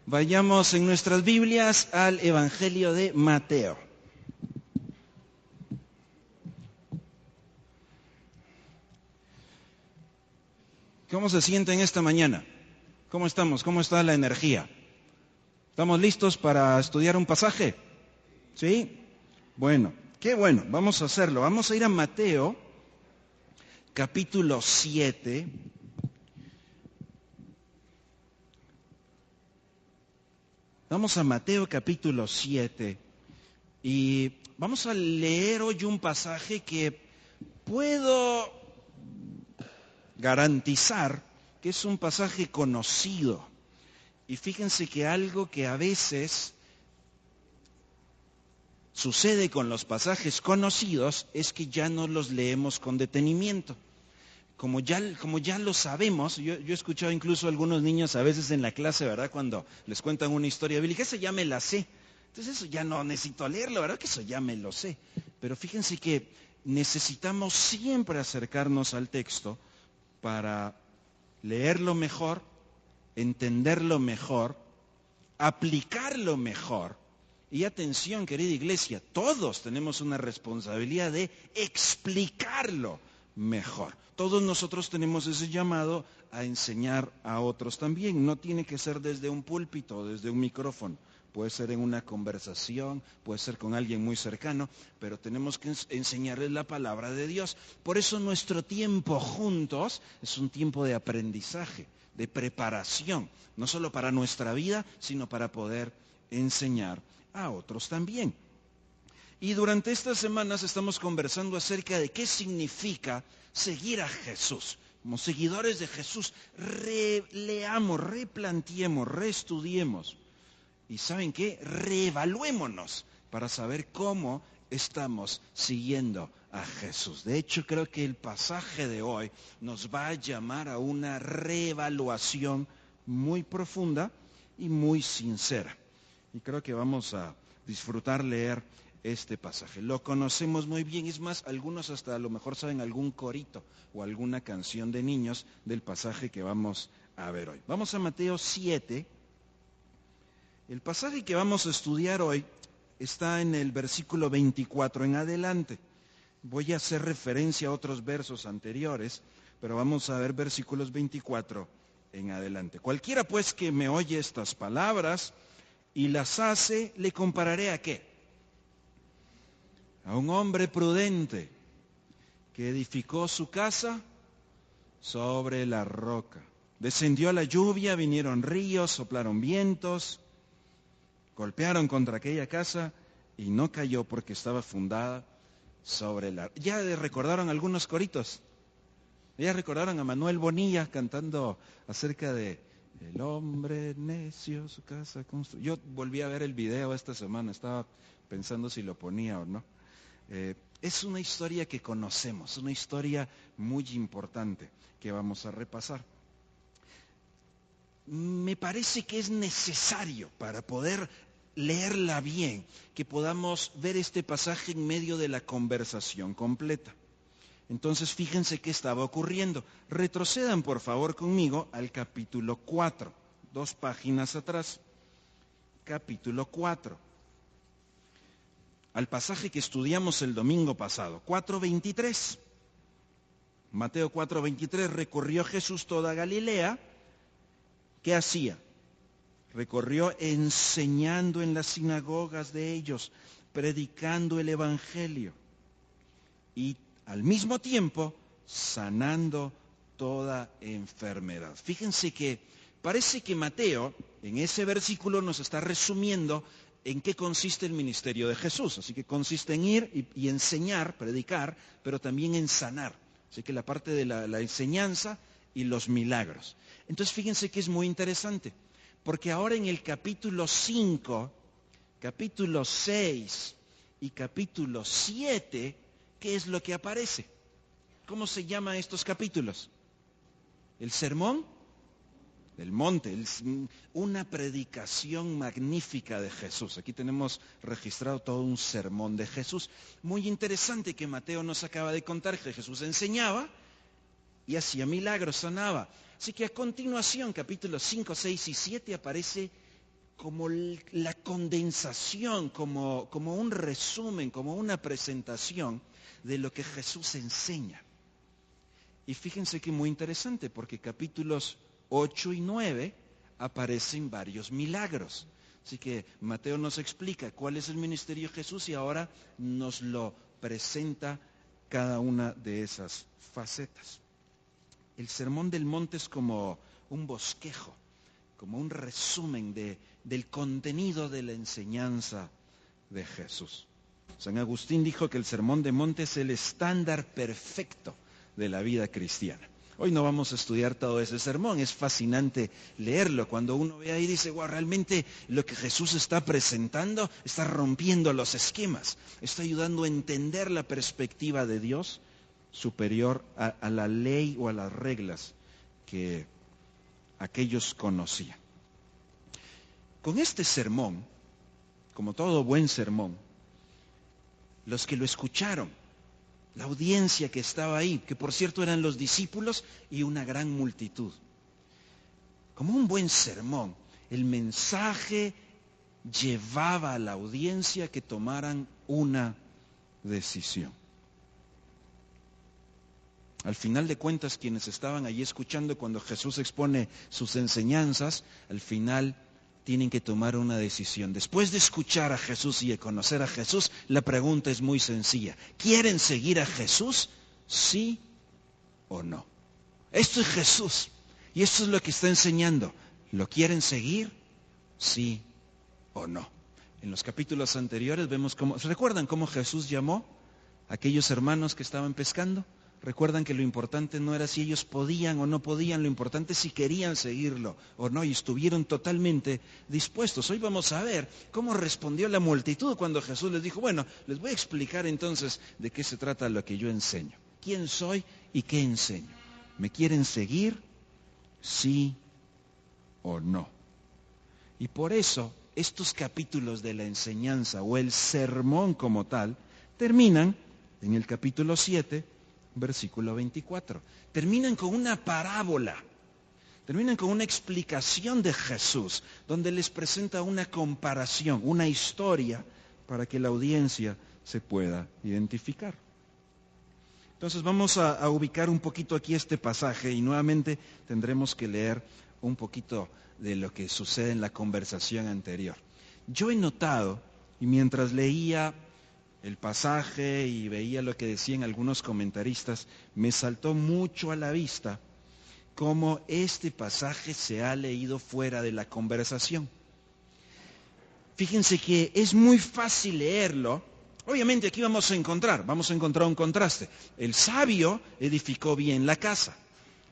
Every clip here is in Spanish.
Vayamos en nuestras Biblias al Evangelio de Mateo. ¿Cómo se sienten esta mañana? ¿Cómo estamos? ¿Cómo está la energía? ¿Estamos listos para estudiar un pasaje? ¿Sí? Bueno, qué bueno, vamos a hacerlo. Vamos a ir a Mateo, capítulo 7. Vamos a Mateo, capítulo 7. Y vamos a leer hoy un pasaje que puedo garantizar que es un pasaje conocido. Y fíjense que algo que a veces sucede con los pasajes conocidos es que ya no los leemos con detenimiento. Como ya lo sabemos, yo he escuchado incluso a algunos niños a veces en la clase, ¿verdad? Cuando les cuentan una historia bíblica, eso ya me la sé. Entonces eso ya no necesito leerlo, ¿verdad? Que eso ya me lo sé. Pero fíjense que necesitamos siempre acercarnos al texto para leerlo mejor, entenderlo mejor, aplicarlo mejor. Y atención, querida iglesia, todos tenemos una responsabilidad de explicarlo mejor. Todos nosotros tenemos ese llamado a enseñar a otros también. No tiene que ser desde un púlpito, desde un micrófono. Puede ser en una conversación, puede ser con alguien muy cercano, pero tenemos que enseñarles la palabra de Dios. Por eso nuestro tiempo juntos es un tiempo de aprendizaje, de preparación, no solo para nuestra vida, sino para poder enseñar a otros también. Y durante estas semanas estamos conversando acerca de qué significa seguir a Jesús. Como seguidores de Jesús, releamos, replanteemos, reestudiemos. Y ¿saben qué? Reevaluémonos para saber cómo estamos siguiendo a Jesús. De hecho, creo que el pasaje de hoy nos va a llamar a una reevaluación muy profunda y muy sincera. Y creo que vamos a disfrutar leer este pasaje. Lo conocemos muy bien, es más, algunos hasta a lo mejor saben algún corito o alguna canción de niños del pasaje que vamos a ver hoy. Vamos a Mateo 7. El pasaje que vamos a estudiar hoy está en el versículo 24 en adelante. Voy a hacer referencia a otros versos anteriores, pero vamos a ver versículos 24 en adelante. Cualquiera pues que me oye estas palabras y las hace, le compararé ¿a qué? A un hombre prudente que edificó su casa sobre la roca. Descendió la lluvia, vinieron ríos, soplaron vientos, golpearon contra aquella casa y no cayó porque estaba fundada sobre la... ¿Ya recordaron algunos coritos? ¿Ya recordaron a Manuel Bonilla cantando acerca de el hombre necio, su casa construyó? Yo volví a ver el video esta semana, estaba pensando si lo ponía o no. Es una historia que conocemos, una historia muy importante que vamos a repasar. Me parece que es necesario para poder leerla bien, que podamos ver este pasaje en medio de la conversación completa. Entonces, fíjense qué estaba ocurriendo. Retrocedan, por favor, conmigo al capítulo 4, 2 páginas atrás. Capítulo 4. Al pasaje que estudiamos el domingo pasado, 4:23. Mateo 4:23, recorrió Jesús toda Galilea. ¿Qué hacía? Recorrió enseñando en las sinagogas de ellos, predicando el evangelio y al mismo tiempo sanando toda enfermedad. Fíjense que parece que Mateo en ese versículo nos está resumiendo en qué consiste el ministerio de Jesús. Así que consiste en ir y enseñar, predicar, pero también en sanar. Así que la parte de la enseñanza y los milagros. Entonces fíjense que es muy interesante, porque ahora en el capítulo 5, capítulo 6 y capítulo 7, ¿qué es lo que aparece? ¿Cómo se llaman estos capítulos? El sermón del monte, una predicación magnífica de Jesús. Aquí tenemos registrado todo un sermón de Jesús. Muy interesante que Mateo nos acaba de contar que Jesús enseñaba y hacía milagros, sanaba. Así que a continuación, capítulos 5, 6 y 7, aparece como la condensación, como un resumen, como una presentación de lo que Jesús enseña. Y fíjense que muy interesante, porque capítulos 8 y 9 aparecen varios milagros. Así que Mateo nos explica cuál es el ministerio de Jesús y ahora nos lo presenta cada una de esas facetas. El Sermón del Monte es como un bosquejo, como un resumen del contenido de la enseñanza de Jesús. San Agustín dijo que el Sermón del Monte es el estándar perfecto de la vida cristiana. Hoy no vamos a estudiar todo ese sermón, es fascinante leerlo. Cuando uno ve ahí dice, wow, realmente lo que Jesús está presentando está rompiendo los esquemas, está ayudando a entender la perspectiva de Dios superior a la ley o a las reglas que aquellos conocían. Con este sermón, como todo buen sermón, los que lo escucharon, la audiencia que estaba ahí, que por cierto eran los discípulos y una gran multitud. Como un buen sermón, el mensaje llevaba a la audiencia que tomaran una decisión. Al final de cuentas, quienes estaban allí escuchando cuando Jesús expone sus enseñanzas, al final tienen que tomar una decisión. Después de escuchar a Jesús y de conocer a Jesús, la pregunta es muy sencilla. ¿Quieren seguir a Jesús? ¿Sí o no? Esto es Jesús y esto es lo que está enseñando. ¿Lo quieren seguir? ¿Sí o no? En los capítulos anteriores vemos cómo, ¿se recuerdan cómo Jesús llamó a aquellos hermanos que estaban pescando? Recuerdan que lo importante no era si ellos podían o no podían, lo importante es si querían seguirlo o no, y estuvieron totalmente dispuestos. Hoy vamos a ver cómo respondió la multitud cuando Jesús les dijo, bueno, les voy a explicar entonces de qué se trata lo que yo enseño. ¿Quién soy y qué enseño? ¿Me quieren seguir? ¿Sí o no? Y por eso estos capítulos de la enseñanza o el sermón como tal terminan en el capítulo 7, versículo 24. Terminan con una parábola, terminan con una explicación de Jesús, donde les presenta una comparación, una historia, para que la audiencia se pueda identificar. Entonces vamos a ubicar un poquito aquí este pasaje y nuevamente tendremos que leer un poquito de lo que sucede en la conversación anterior. Yo he notado, y mientras leía el pasaje y veía lo que decían algunos comentaristas, me saltó mucho a la vista cómo este pasaje se ha leído fuera de la conversación. Fíjense que es muy fácil leerlo. Obviamente aquí vamos a encontrar un contraste. El sabio edificó bien la casa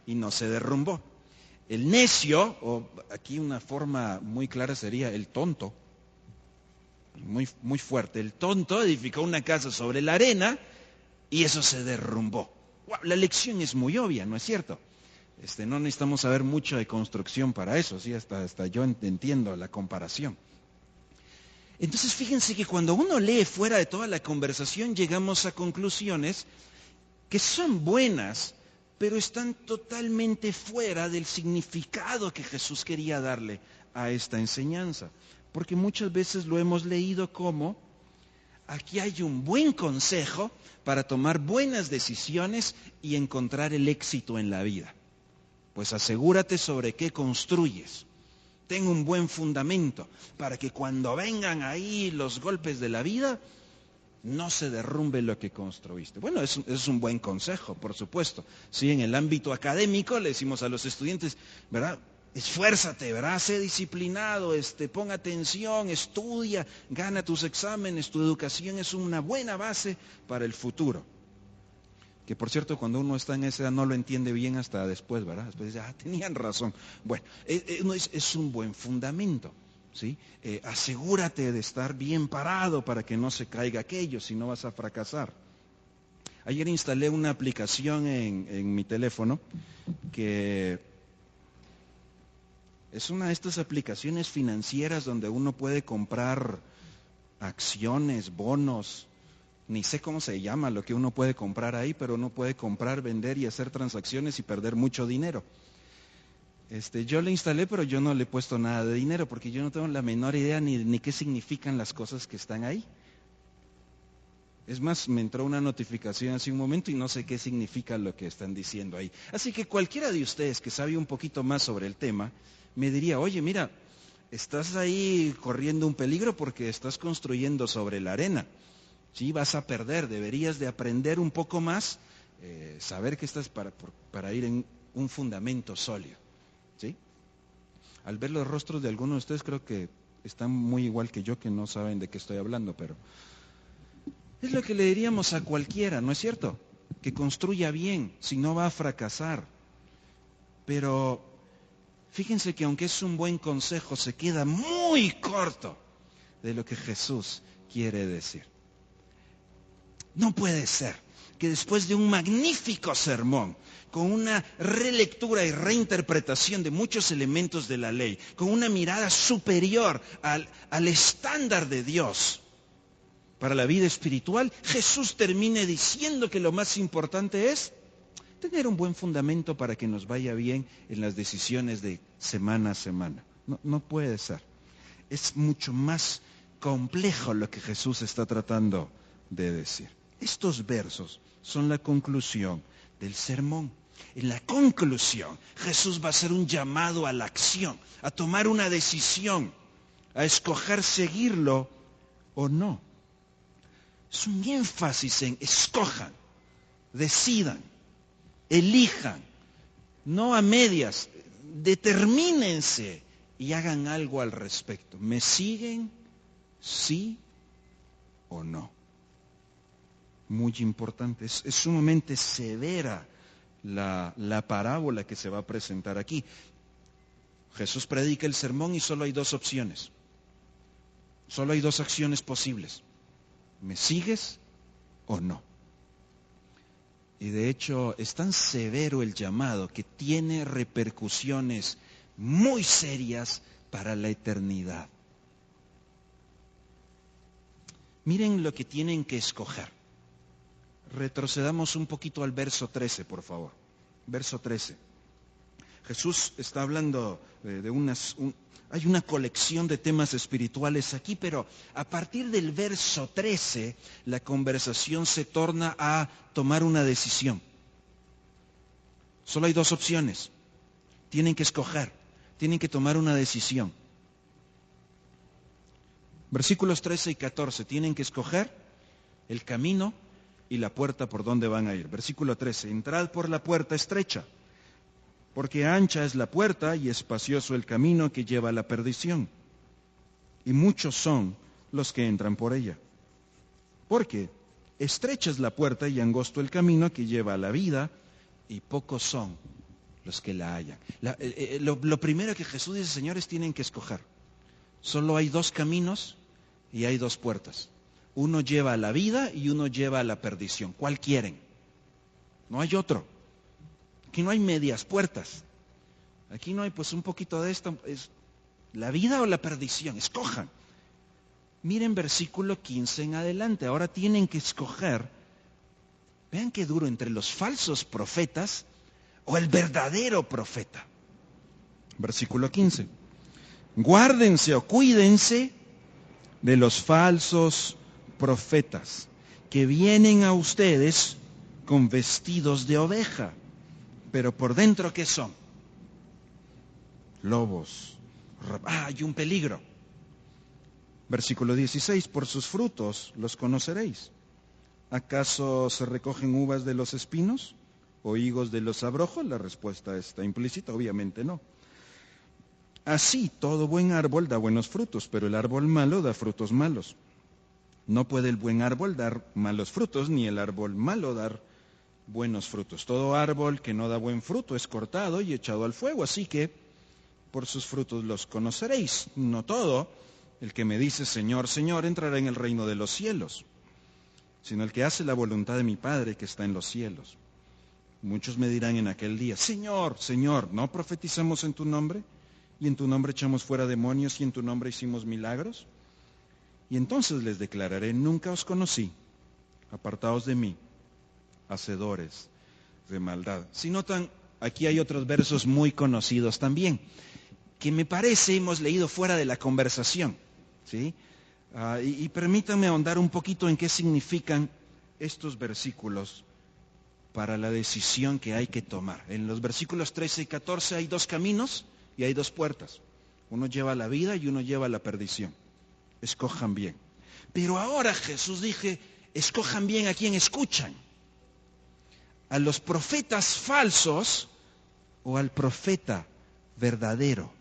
y no se derrumbó. El necio, o aquí una forma muy clara sería el tonto, muy fuerte. El tonto edificó una casa sobre la arena y eso se derrumbó. Wow, la lección es muy obvia, ¿no es cierto? No necesitamos saber mucho de construcción para eso, ¿sí? Hasta yo entiendo la comparación. Entonces fíjense que cuando uno lee fuera de toda la conversación llegamos a conclusiones que son buenas, pero están totalmente fuera del significado que Jesús quería darle a esta enseñanza. Porque muchas veces lo hemos leído como, aquí hay un buen consejo para tomar buenas decisiones y encontrar el éxito en la vida. Pues asegúrate sobre qué construyes. Ten un buen fundamento para que cuando vengan ahí los golpes de la vida, no se derrumbe lo que construiste. Bueno, es un buen consejo, por supuesto. Sí, en el ámbito académico le decimos a los estudiantes, ¿verdad? Esfuérzate, ¿verdad? Sé disciplinado, pon atención, estudia, gana tus exámenes, tu educación es una buena base para el futuro. Que por cierto, cuando uno está en esa edad no lo entiende bien hasta después, ¿verdad? Después dice, tenían razón. Bueno, es un buen fundamento, ¿sí? Asegúrate de estar bien parado para que no se caiga aquello, si no vas a fracasar. Ayer instalé una aplicación en mi teléfono que es una de estas aplicaciones financieras donde uno puede comprar acciones, bonos. Ni sé cómo se llama lo que uno puede comprar ahí, pero uno puede comprar, vender y hacer transacciones y perder mucho dinero. Yo le instalé, pero yo no le he puesto nada de dinero, porque yo no tengo la menor idea ni qué significan las cosas que están ahí. Es más, me entró una notificación hace un momento y no sé qué significa lo que están diciendo ahí. Así que cualquiera de ustedes que sabe un poquito más sobre el tema, me diría, oye, mira, estás ahí corriendo un peligro porque estás construyendo sobre la arena. Sí, vas a perder, deberías de aprender un poco más, saber que estás para ir en un fundamento sólido. ¿Sí? Al ver los rostros de algunos de ustedes creo que están muy igual que yo, que no saben de qué estoy hablando, pero es lo que le diríamos a cualquiera, ¿no es cierto? Que construya bien, si no va a fracasar. Pero fíjense que aunque es un buen consejo, se queda muy corto de lo que Jesús quiere decir. No puede ser que después de un magnífico sermón, con una relectura y reinterpretación de muchos elementos de la ley, con una mirada superior al estándar de Dios para la vida espiritual, Jesús termine diciendo que lo más importante es tener un buen fundamento para que nos vaya bien en las decisiones de semana a semana. No puede ser. Es mucho más complejo lo que Jesús está tratando de decir. Estos versos son la conclusión del sermón. En la conclusión, Jesús va a hacer un llamado a la acción, a tomar una decisión, a escoger seguirlo o no. Es un énfasis en escojan, decidan, elijan, no a medias, determínense y hagan algo al respecto. ¿Me siguen? ¿Sí o no? Muy importante, es sumamente severa la parábola que se va a presentar aquí. Jesús predica el sermón y solo hay dos opciones, solo hay dos acciones posibles. ¿Me sigues o no? Y de hecho es tan severo el llamado que tiene repercusiones muy serias para la eternidad. Miren lo que tienen que escoger. Retrocedamos un poquito al verso 13, por favor. Verso 13. Jesús está hablando hay una colección de temas espirituales aquí, pero a partir del verso 13, la conversación se torna a tomar una decisión. Solo hay dos opciones. Tienen que escoger, tienen que tomar una decisión. Versículos 13 y 14, tienen que escoger el camino y la puerta por donde van a ir. Versículo 13, entrad por la puerta estrecha, porque ancha es la puerta y espacioso el camino que lleva a la perdición, y muchos son los que entran por ella. Porque estrecha es la puerta y angosto el camino que lleva a la vida, y pocos son los que la hallan. Lo primero que Jesús dice, señores, tienen que escoger. Solo hay dos caminos y hay dos puertas. Uno lleva a la vida y uno lleva a la perdición. ¿Cuál quieren? No hay otro. Aquí no hay medias puertas. Aquí no hay pues un poquito de esto. ¿Es la vida o la perdición? Escojan. Miren versículo 15 en adelante. Ahora tienen que escoger. Vean qué duro, entre los falsos profetas o el verdadero profeta. Versículo 15. Guárdense o cuídense de los falsos profetas que vienen a ustedes con vestidos de oveja, pero por dentro, ¿qué son? Lobos. Hay un peligro. Versículo 16, por sus frutos los conoceréis. ¿Acaso se recogen uvas de los espinos o higos de los abrojos? La respuesta está implícita, obviamente no. Así todo buen árbol da buenos frutos, pero el árbol malo da frutos malos. No puede el buen árbol dar malos frutos, ni el árbol malo dar buenos frutos. Todo árbol que no da buen fruto es cortado y echado al fuego, así que por sus frutos los conoceréis. No todo el que me dice Señor, Señor, entrará en el reino de los cielos, sino el que hace la voluntad de mi Padre que está en los cielos. Muchos me dirán en aquel día, Señor, Señor, ¿no profetizamos en tu nombre? ¿Y en tu nombre echamos fuera demonios y en tu nombre hicimos milagros? Y entonces les declararé, nunca os conocí, apartaos de mí, hacedores de maldad. Si notan, aquí hay otros versos muy conocidos también, que me parece hemos leído fuera de la conversación, ¿sí? Y permítanme ahondar un poquito en qué significan estos versículos para la decisión que hay que tomar. En los versículos 13 y 14 hay dos caminos y hay dos puertas. Uno lleva a la vida y uno lleva a la perdición. Escojan bien. Pero ahora Jesús dije, escojan bien a quién escuchan. A los profetas falsos o al profeta verdadero.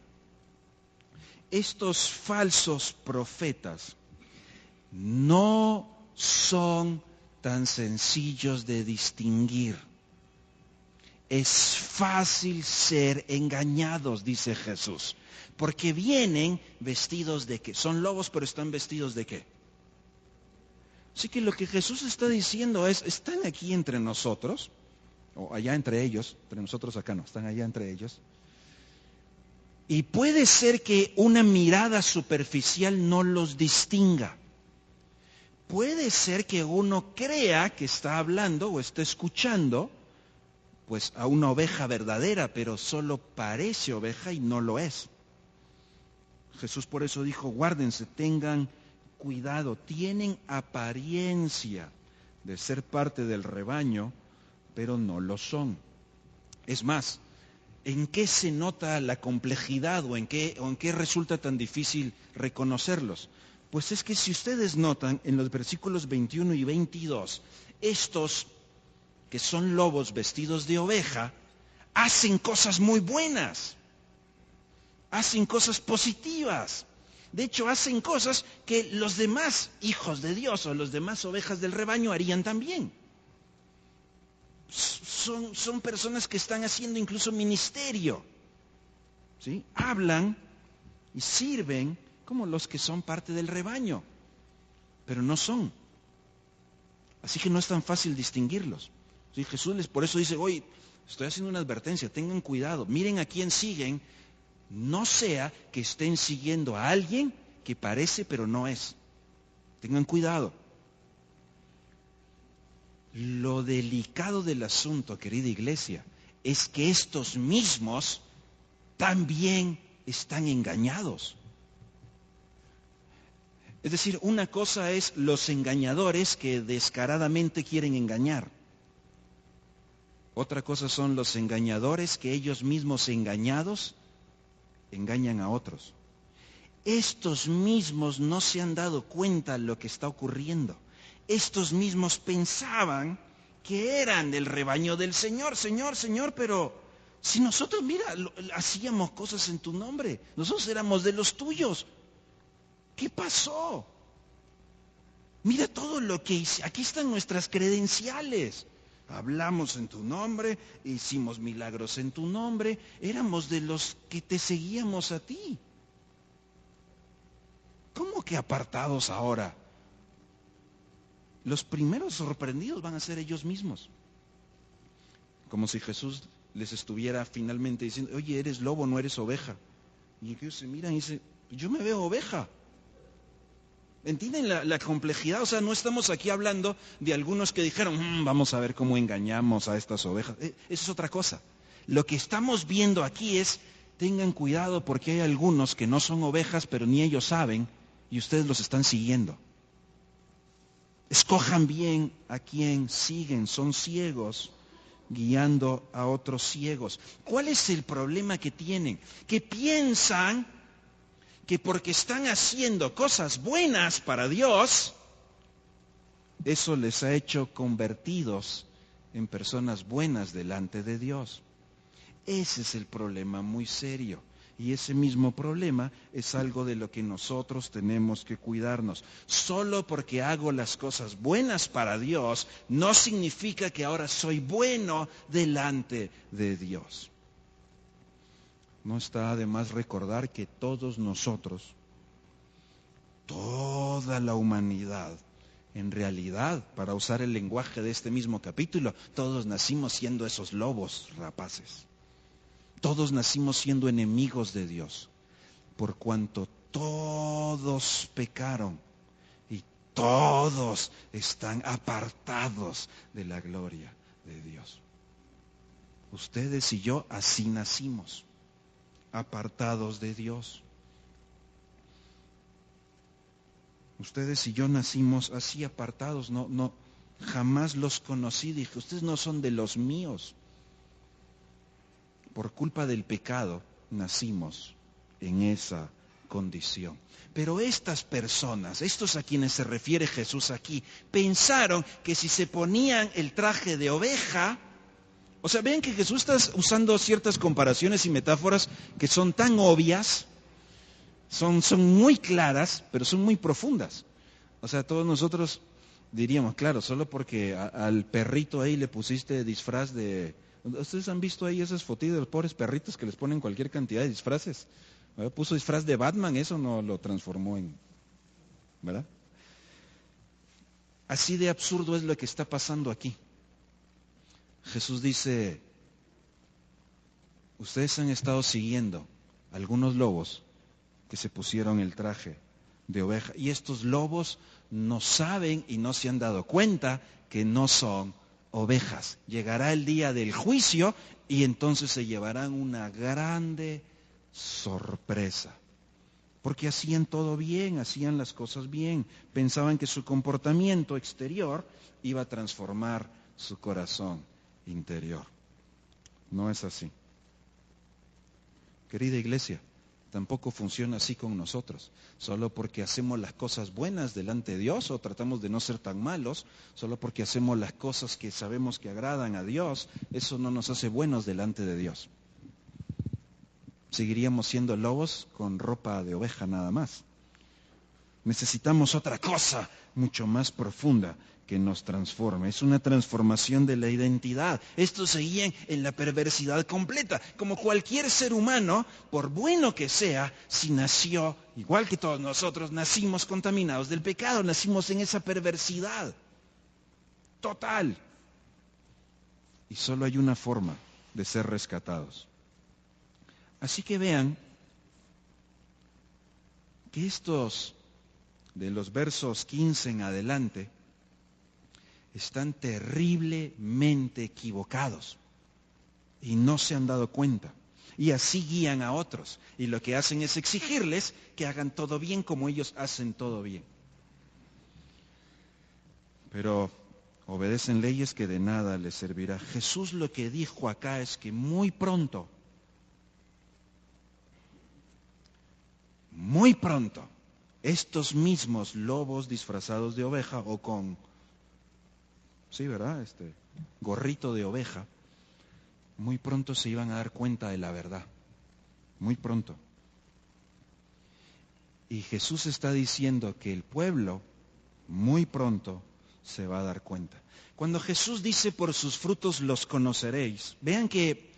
Estos falsos profetas no son tan sencillos de distinguir. Es fácil ser engañados, dice Jesús, porque vienen vestidos de qué. Son lobos, pero están vestidos de qué. Así que lo que Jesús está diciendo es, están aquí entre nosotros, o allá entre ellos, entre nosotros acá no, están allá entre ellos. Y puede ser que una mirada superficial no los distinga. Puede ser que uno crea que está hablando o está escuchando pues a una oveja verdadera, pero solo parece oveja y no lo es. Jesús por eso dijo, guárdense, tengan cuidado, tienen apariencia de ser parte del rebaño, pero no lo son. Es más, ¿en qué se nota la complejidad o en qué resulta tan difícil reconocerlos? Pues es que si ustedes notan en los versículos 21 y 22, estos que son lobos vestidos de oveja, hacen cosas muy buenas, hacen cosas positivas. De hecho, hacen cosas que los demás hijos de Dios o los demás ovejas del rebaño harían también. Son personas que están haciendo incluso ministerio, ¿sí? Hablan y sirven como los que son parte del rebaño, pero no son. Así que no es tan fácil distinguirlos. ¿Sí? Jesús por eso dice, hoy estoy haciendo una advertencia, tengan cuidado, miren a quién siguen, no sea que estén siguiendo a alguien que parece pero no es. Tengan cuidado. Lo delicado del asunto, querida iglesia, es que estos mismos también están engañados. Es decir, una cosa es los engañadores que descaradamente quieren engañar. Otra cosa son los engañadores que ellos mismos engañados engañan a otros. Estos mismos no se han dado cuenta de lo que está ocurriendo. Estos mismos pensaban que eran del rebaño del Señor, Señor, pero si nosotros, mira, hacíamos cosas en tu nombre, nosotros éramos de los tuyos. ¿Qué pasó? Mira todo lo que hice, aquí están nuestras credenciales. Hablamos en tu nombre, hicimos milagros en tu nombre, éramos de los que te seguíamos a ti. ¿Cómo que apartados ahora? Los primeros sorprendidos van a ser ellos mismos. Como si Jesús les estuviera finalmente diciendo, oye, eres lobo, no eres oveja. Y ellos se miran y dicen, yo me veo oveja. ¿Entienden la complejidad? O sea, no estamos aquí hablando de algunos que dijeron, vamos a ver cómo engañamos a estas ovejas. Eso es otra cosa. Lo que estamos viendo aquí es, tengan cuidado porque hay algunos que no son ovejas, pero ni ellos saben, y ustedes los están siguiendo. Escojan bien a quién siguen, son ciegos guiando a otros ciegos. ¿Cuál es el problema que tienen? Que piensan que porque están haciendo cosas buenas para Dios, eso les ha hecho convertidos en personas buenas delante de Dios. Ese es el problema muy serio. Y ese mismo problema es algo de lo que nosotros tenemos que cuidarnos. Solo porque hago las cosas buenas para Dios, no significa que ahora soy bueno delante de Dios. No está de más recordar que todos nosotros, toda la humanidad, en realidad, para usar el lenguaje de este mismo capítulo, todos nacimos siendo esos lobos rapaces. Todos nacimos siendo enemigos de Dios, por cuanto todos pecaron y todos están apartados de la gloria de Dios. Ustedes y yo así nacimos, apartados de Dios. Ustedes y yo nacimos así apartados, no, jamás los conocí. Dije, ustedes no son de los míos. Por culpa del pecado nacimos en esa condición. Pero estas personas, estos a quienes se refiere Jesús aquí, pensaron que si se ponían el traje de oveja, o sea, ven que Jesús está usando ciertas comparaciones y metáforas que son tan obvias, son muy claras, pero son muy profundas. O sea, todos nosotros diríamos, claro, solo porque al perrito ahí le pusiste disfraz de... ¿Ustedes han visto ahí esas fotitos de los pobres perritos que les ponen cualquier cantidad de disfraces? Puso disfraz de Batman, eso no lo transformó en... ¿verdad? Así de absurdo es lo que está pasando aquí. Jesús dice, ustedes han estado siguiendo algunos lobos que se pusieron el traje de oveja, y estos lobos no saben y no se han dado cuenta que no son ovejas. Llegará el día del juicio y entonces se llevarán una grande sorpresa, porque hacían todo bien, hacían las cosas bien, pensaban que su comportamiento exterior iba a transformar su corazón interior. No es así. Querida iglesia, tampoco funciona así con nosotros. Solo porque hacemos las cosas buenas delante de Dios o tratamos de no ser tan malos, solo porque hacemos las cosas que sabemos que agradan a Dios, eso no nos hace buenos delante de Dios. Seguiríamos siendo lobos con ropa de oveja nada más. Necesitamos otra cosa mucho más profunda que nos transforme. Es una transformación de la identidad. Estos seguían en la perversidad completa. Como cualquier ser humano, por bueno que sea, si nació, igual que todos nosotros, nacimos contaminados del pecado, nacimos en esa perversidad total. Y solo hay una forma de ser rescatados. Así que vean que estos de los versos 15 en adelante están terriblemente equivocados y no se han dado cuenta. Y así guían a otros. Y lo que hacen es exigirles que hagan todo bien como ellos hacen todo bien. Pero obedecen leyes que de nada les servirá. Jesús lo que dijo acá es que muy pronto, estos mismos lobos disfrazados de oveja o con, sí, ¿verdad? Gorrito de oveja, muy pronto se iban a dar cuenta de la verdad. Muy pronto. Y Jesús está diciendo que el pueblo muy pronto se va a dar cuenta. Cuando Jesús dice por sus frutos los conoceréis, vean que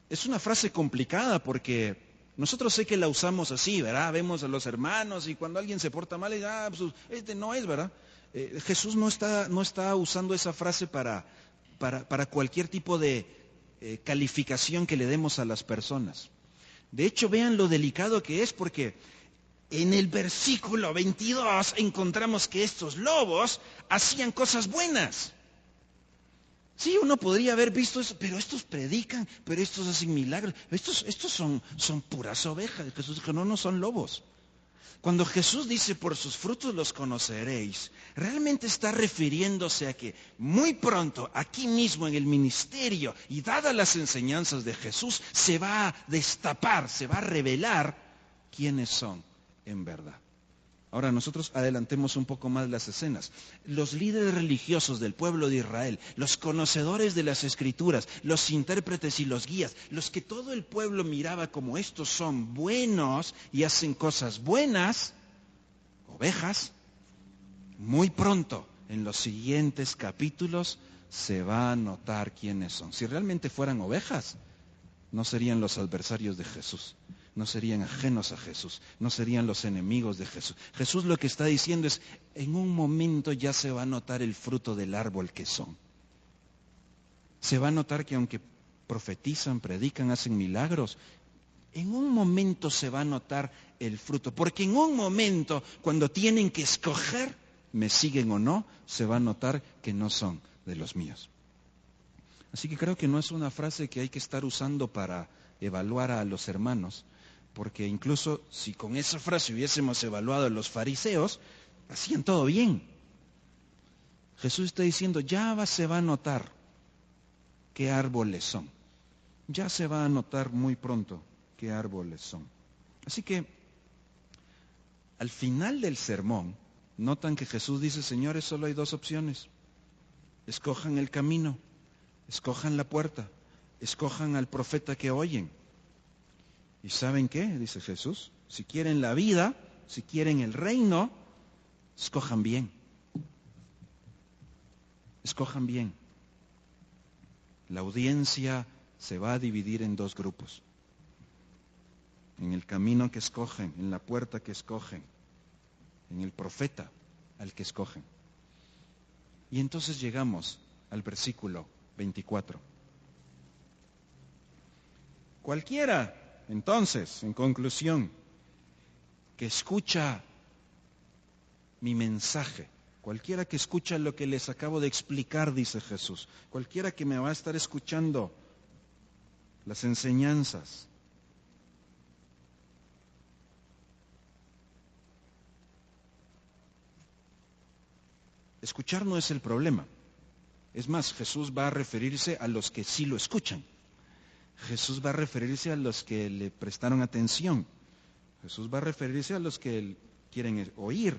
es una frase complicada porque nosotros sé que la usamos así, ¿verdad? Vemos a los hermanos y cuando alguien se porta mal, pues este no es, ¿verdad? Jesús no está usando esa frase para cualquier tipo de calificación que le demos a las personas. De hecho, vean lo delicado que es porque en el versículo 22 encontramos que estos lobos hacían cosas buenas. Sí, uno podría haber visto eso, pero estos predican, pero estos hacen milagros, estos son puras ovejas. Jesús dijo, no son lobos. Cuando Jesús dice, por sus frutos los conoceréis, realmente está refiriéndose a que muy pronto, aquí mismo en el ministerio y dadas las enseñanzas de Jesús, se va a destapar, se va a revelar quiénes son en verdad. Ahora nosotros adelantemos un poco más las escenas. Los líderes religiosos del pueblo de Israel, los conocedores de las Escrituras, los intérpretes y los guías, los que todo el pueblo miraba como estos son buenos y hacen cosas buenas, ovejas, muy pronto en los siguientes capítulos se va a notar quiénes son. Si realmente fueran ovejas, no serían los adversarios de Jesús. No serían ajenos a Jesús, no serían los enemigos de Jesús. Jesús lo que está diciendo es, en un momento ya se va a notar el fruto del árbol que son. Se va a notar que aunque profetizan, predican, hacen milagros, en un momento se va a notar el fruto. Porque en un momento, cuando tienen que escoger, me siguen o no, se va a notar que no son de los míos. Así que creo que no es una frase que hay que estar usando para evaluar a los hermanos, porque incluso si con esa frase hubiésemos evaluado a los fariseos, hacían todo bien. Jesús está diciendo, se va a notar qué árboles son. Ya se va a notar muy pronto qué árboles son. Así que al final del sermón, notan que Jesús dice, señores, solo hay dos opciones. Escojan el camino, escojan la puerta, escojan al profeta que oyen. ¿Y saben qué? Dice Jesús, si quieren la vida, si quieren el reino, escojan bien. Escojan bien. La audiencia se va a dividir en dos grupos. En el camino que escogen, en la puerta que escogen, en el profeta al que escogen. Y entonces llegamos al versículo 24. Cualquiera, entonces, en conclusión, que escucha mi mensaje, cualquiera que escucha lo que les acabo de explicar, dice Jesús, cualquiera que me va a estar escuchando las enseñanzas, escuchar no es el problema. Es más, Jesús va a referirse a los que sí lo escuchan. Jesús va a referirse a los que le prestaron atención. Jesús va a referirse a los que quieren oír.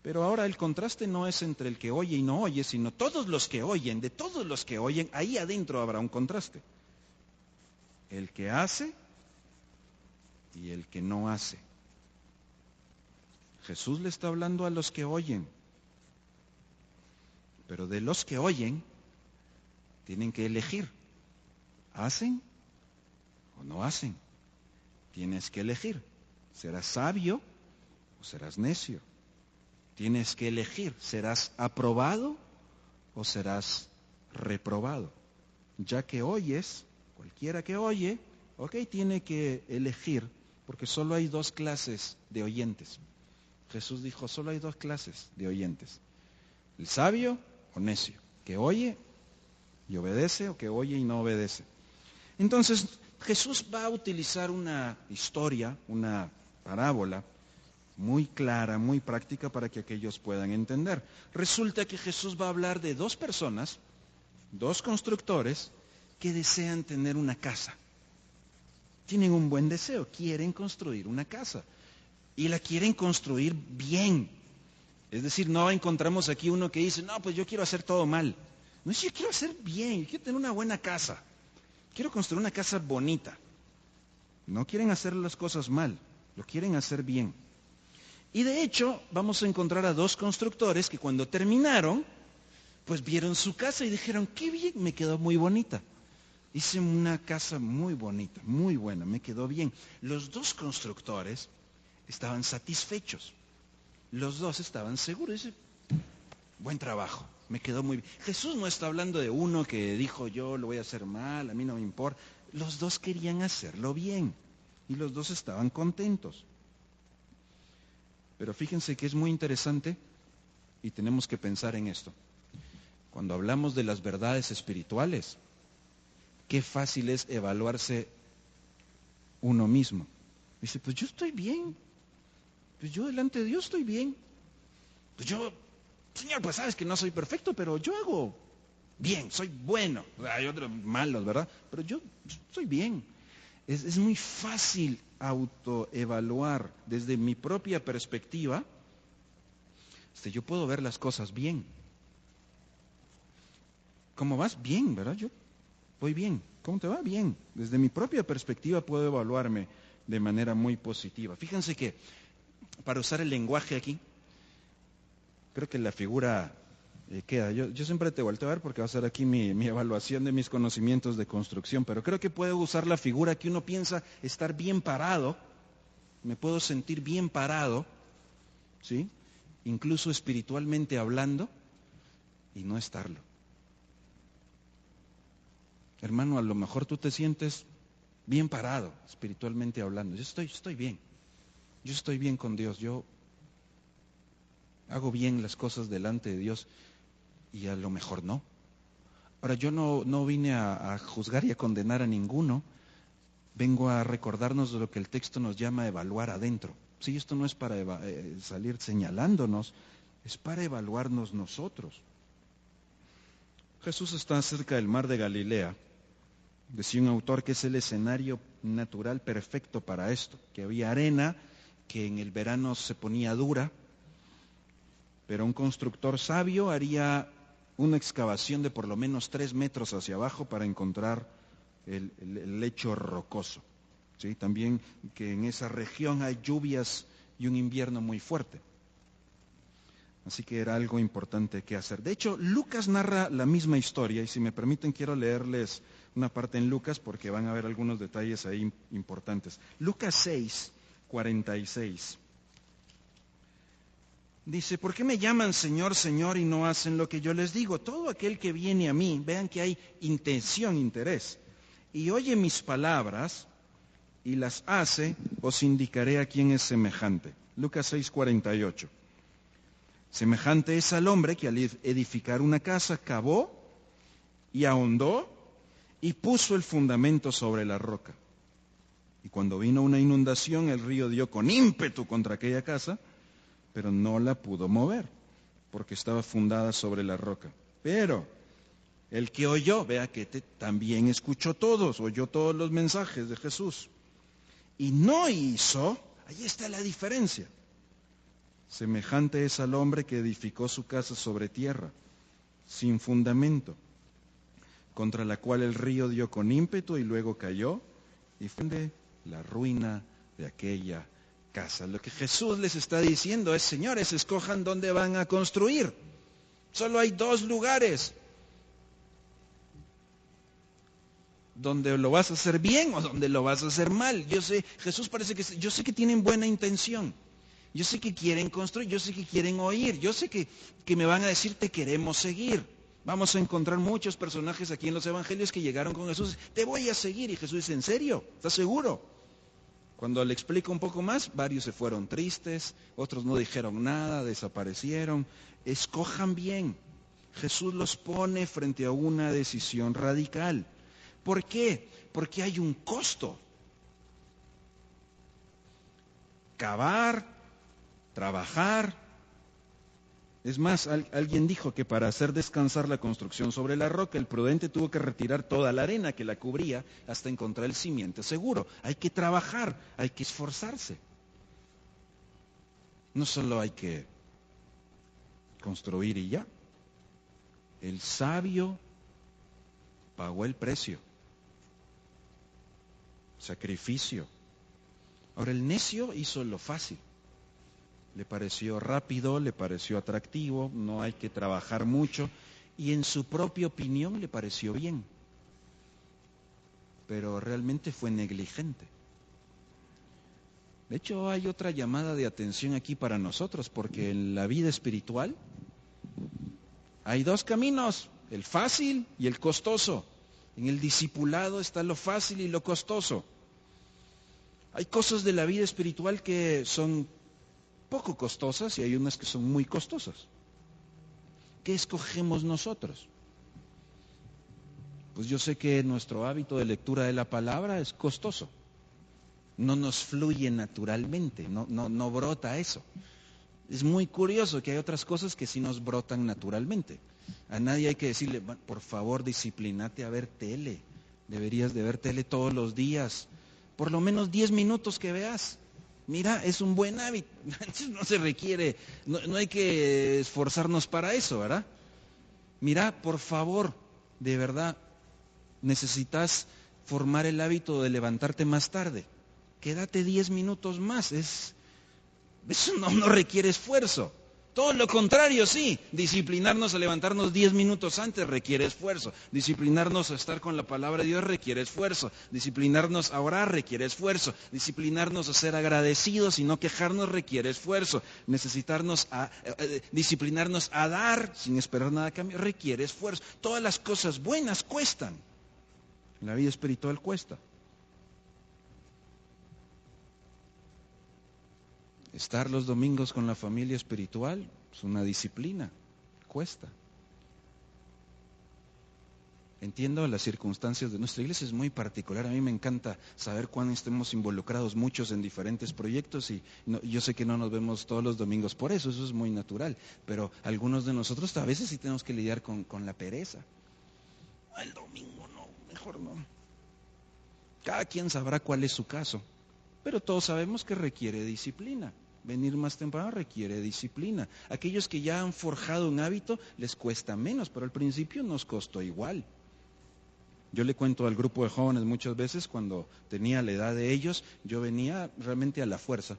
Pero ahora el contraste no es entre el que oye y no oye, sino todos los que oyen. De todos los que oyen, ahí adentro habrá un contraste. El que hace y el que no hace. Jesús le está hablando a los que oyen. Pero de los que oyen, tienen que elegir. ¿Hacen o no hacen? Tienes que elegir. ¿Serás sabio o serás necio? Tienes que elegir. ¿Serás aprobado o serás reprobado? Ya que oyes, cualquiera que oye, tiene que elegir, porque solo hay dos clases de oyentes. Jesús dijo, solo hay dos clases de oyentes. El sabio o necio, que oye y obedece o que oye y no obedece. Entonces, Jesús va a utilizar una historia, una parábola muy clara, muy práctica para que aquellos puedan entender. Resulta que Jesús va a hablar de dos personas, dos constructores, que desean tener una casa. Tienen un buen deseo, quieren construir una casa. Y la quieren construir bien. Es decir, no encontramos aquí uno que dice, no, pues yo quiero hacer todo mal. No, yo quiero hacer bien, yo quiero tener una buena casa. Quiero construir una casa bonita. No quieren hacer las cosas mal, lo quieren hacer bien. Y de hecho, vamos a encontrar a dos constructores que cuando terminaron, pues vieron su casa y dijeron, qué bien, me quedó muy bonita. Hice una casa muy bonita, muy buena, me quedó bien. Los dos constructores estaban satisfechos. Los dos estaban seguros. Dice, buen trabajo, me quedó muy bien. Jesús no está hablando de uno que dijo, yo lo voy a hacer mal, a mí no me importa. Los dos querían hacerlo bien y los dos estaban contentos. Pero fíjense que es muy interesante y tenemos que pensar en esto. Cuando hablamos de las verdades espirituales, qué fácil es evaluarse uno mismo. Dice, pues yo estoy bien. Pues yo delante de Dios estoy bien. Pues yo, Señor, pues sabes que no soy perfecto, pero yo hago bien, soy bueno. Hay otros malos, ¿verdad? Pero yo estoy bien. Es muy fácil autoevaluar desde mi propia perspectiva. Yo puedo ver las cosas bien. ¿Cómo vas? Bien, ¿verdad? Yo voy bien. ¿Cómo te va? Bien. Desde mi propia perspectiva puedo evaluarme de manera muy positiva. Fíjense que, para usar el lenguaje aquí, creo que la figura queda. Yo siempre te volteo a ver porque va a ser aquí mi evaluación de mis conocimientos de construcción, pero creo que puedo usar la figura que uno piensa estar bien parado, me puedo sentir bien parado, ¿sí? Incluso espiritualmente hablando, y no estarlo. Hermano, a lo mejor tú te sientes bien parado, espiritualmente hablando. Yo estoy bien. Yo estoy bien con Dios. Yo hago bien las cosas delante de Dios y a lo mejor no. Ahora, yo no vine a juzgar y a condenar a ninguno, vengo a recordarnos de lo que el texto nos llama a evaluar adentro. Sí, esto no es para salir señalándonos, es para evaluarnos nosotros. Jesús está cerca del mar de Galilea. Decía un autor que es el escenario natural perfecto para esto, que había arena que en el verano se ponía dura, pero un constructor sabio haría una excavación de por lo menos 3 metros hacia abajo para encontrar el lecho rocoso. ¿Sí? También que en esa región hay lluvias y un invierno muy fuerte. Así que era algo importante que hacer. De hecho, Lucas narra la misma historia, y si me permiten quiero leerles una parte en Lucas porque van a ver algunos detalles ahí importantes. Lucas 6, 46. Dice, ¿por qué me llaman Señor, Señor y no hacen lo que yo les digo? Todo aquel que viene a mí, vean que hay intención, interés, y oye mis palabras y las hace, os indicaré a quién es semejante. Lucas 6, 48. Semejante es al hombre que al edificar una casa cavó y ahondó y puso el fundamento sobre la roca. Y cuando vino una inundación, el río dio con ímpetu contra aquella casa, pero no la pudo mover, porque estaba fundada sobre la roca. Pero el que oyó, vea que también escuchó todos, oyó todos los mensajes de Jesús, y no hizo, ahí está la diferencia. Semejante es al hombre que edificó su casa sobre tierra, sin fundamento, contra la cual el río dio con ímpetu y luego cayó, y fue la ruina de aquella casa. Lo que Jesús les está diciendo es, señores, escojan dónde van a construir. Solo hay 2 lugares. Donde lo vas a hacer bien o donde lo vas a hacer mal. Yo sé, Jesús parece que, yo sé que tienen buena intención. Yo sé que quieren construir, yo sé que quieren oír, yo sé que me van a decir, te queremos seguir. Vamos a encontrar muchos personajes aquí en los evangelios que llegaron con Jesús, te voy a seguir. Y Jesús dice, ¿en serio? ¿Estás seguro? Cuando le explico un poco más, varios se fueron tristes, otros no dijeron nada, desaparecieron. Escojan bien. Jesús los pone frente a una decisión radical. ¿Por qué? Porque hay un costo. Cavar, trabajar. Es más, alguien dijo que para hacer descansar la construcción sobre la roca, el prudente tuvo que retirar toda la arena que la cubría hasta encontrar el simiente seguro. Hay que trabajar, hay que esforzarse. No solo hay que construir y ya. El sabio pagó el precio. Sacrificio. Ahora el necio hizo lo fácil. Le pareció rápido, le pareció atractivo, no hay que trabajar mucho y en su propia opinión le pareció bien. Pero realmente fue negligente. De hecho, hay otra llamada de atención aquí para nosotros, porque en la vida espiritual hay 2 caminos, el fácil y el costoso. En el discipulado está lo fácil y lo costoso. Hay cosas de la vida espiritual que son poco costosas y hay unas que son muy costosas. ¿Qué escogemos nosotros? Pues yo sé que nuestro hábito de lectura de la palabra es costoso. No nos fluye naturalmente, no brota eso. Es muy curioso que hay otras cosas que sí nos brotan naturalmente. A nadie hay que decirle, por favor, disciplínate a ver tele. Deberías de ver tele todos los días. Por lo menos 10 minutos que veas. Mira, es un buen hábito. No se requiere, no hay que esforzarnos para eso, ¿verdad? Mira, por favor, de verdad, necesitas formar el hábito de levantarte más tarde. Quédate 10 minutos más. Eso no requiere esfuerzo. Todo lo contrario, sí. Disciplinarnos a levantarnos 10 minutos antes requiere esfuerzo. Disciplinarnos a estar con la palabra de Dios requiere esfuerzo. Disciplinarnos a orar requiere esfuerzo. Disciplinarnos a ser agradecidos y no quejarnos requiere esfuerzo. Disciplinarnos a dar sin esperar nada a cambio requiere esfuerzo. Todas las cosas buenas cuestan. En la vida espiritual cuesta. Estar los domingos con la familia espiritual es una disciplina, cuesta. Entiendo las circunstancias de nuestra iglesia, es muy particular. A mí me encanta saber cuándo estemos involucrados muchos en diferentes proyectos y yo sé que no nos vemos todos los domingos por eso es muy natural. Pero algunos de nosotros a veces sí tenemos que lidiar con la pereza. El domingo no, mejor no. Cada quien sabrá cuál es su caso, pero todos sabemos que requiere disciplina. Venir más temprano requiere disciplina. Aquellos que ya han forjado un hábito les cuesta menos, pero al principio nos costó igual. Yo le cuento al grupo de jóvenes muchas veces, cuando tenía la edad de ellos, yo venía realmente a la fuerza.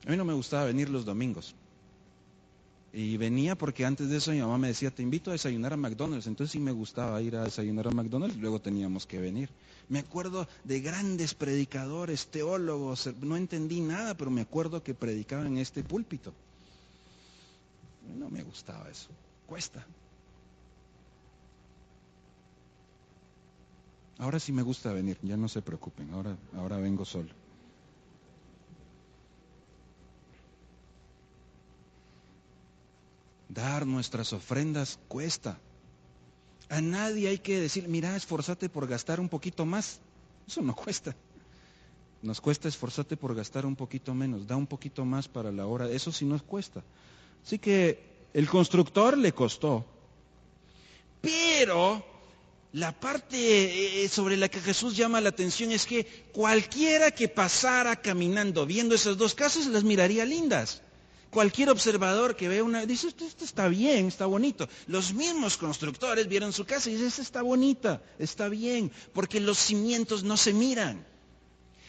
A mí no me gustaba venir los domingos. Y venía porque antes de eso mi mamá me decía, te invito a desayunar a McDonald's. Entonces sí me gustaba ir a desayunar a McDonald's y luego teníamos que venir. Me acuerdo de grandes predicadores, teólogos, no entendí nada, pero me acuerdo que predicaban en este púlpito. No me gustaba eso, cuesta. Ahora sí me gusta venir, ya no se preocupen, ahora vengo solo. Dar nuestras ofrendas cuesta. A nadie hay que decir, mira, esforzate por gastar un poquito más. Eso no cuesta. Nos cuesta esforzarte por gastar un poquito menos, da un poquito más para la hora. Eso sí nos cuesta. Así que el constructor le costó. Pero la parte sobre la que Jesús llama la atención es que cualquiera que pasara caminando viendo esas dos casas las miraría lindas. Cualquier observador que ve una, dice, esto está bien, está bonito. Los mismos constructores vieron su casa y dicen, esta está bonita, está bien, porque los cimientos no se miran.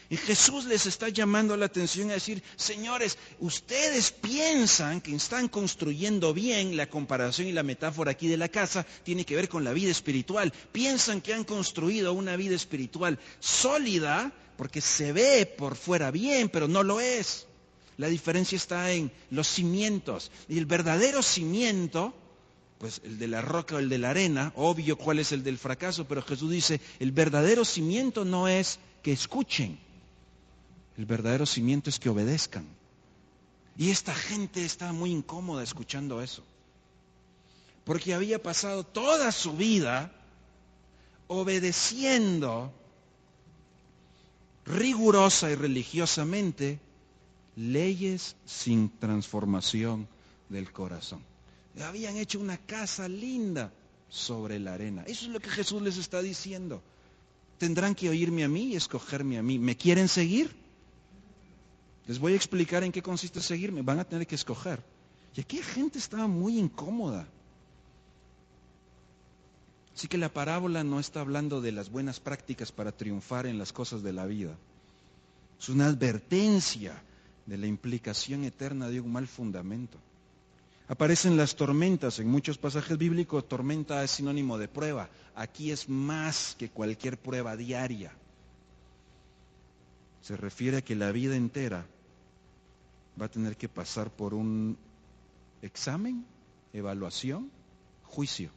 Y Jesús les está llamando la atención a decir, señores, ustedes piensan que están construyendo bien. La comparación y la metáfora aquí de la casa tiene que ver con la vida espiritual. Piensan que han construido una vida espiritual sólida porque se ve por fuera bien, pero no lo es. La diferencia está en los cimientos. Y el verdadero cimiento, pues el de la roca o el de la arena, obvio cuál es el del fracaso, pero Jesús dice, el verdadero cimiento no es que escuchen. El verdadero cimiento es que obedezcan. Y esta gente estaba muy incómoda escuchando eso. Porque había pasado toda su vida obedeciendo rigurosa y religiosamente leyes sin transformación del corazón. Habían hecho una casa linda sobre la arena. Eso es lo que Jesús les está diciendo. Tendrán que oírme a mí y escogerme a mí. ¿Me quieren seguir? Les voy a explicar en qué consiste seguirme. Van a tener que escoger. Y aquí la gente estaba muy incómoda. Así que la parábola no está hablando de las buenas prácticas para triunfar en las cosas de la vida. Es una advertencia de la implicación eterna de un mal fundamento. Aparecen las tormentas en muchos pasajes bíblicos. Tormenta es sinónimo de prueba. Aquí es más que cualquier prueba diaria. Se refiere a que la vida entera va a tener que pasar por un examen, evaluación, juicio,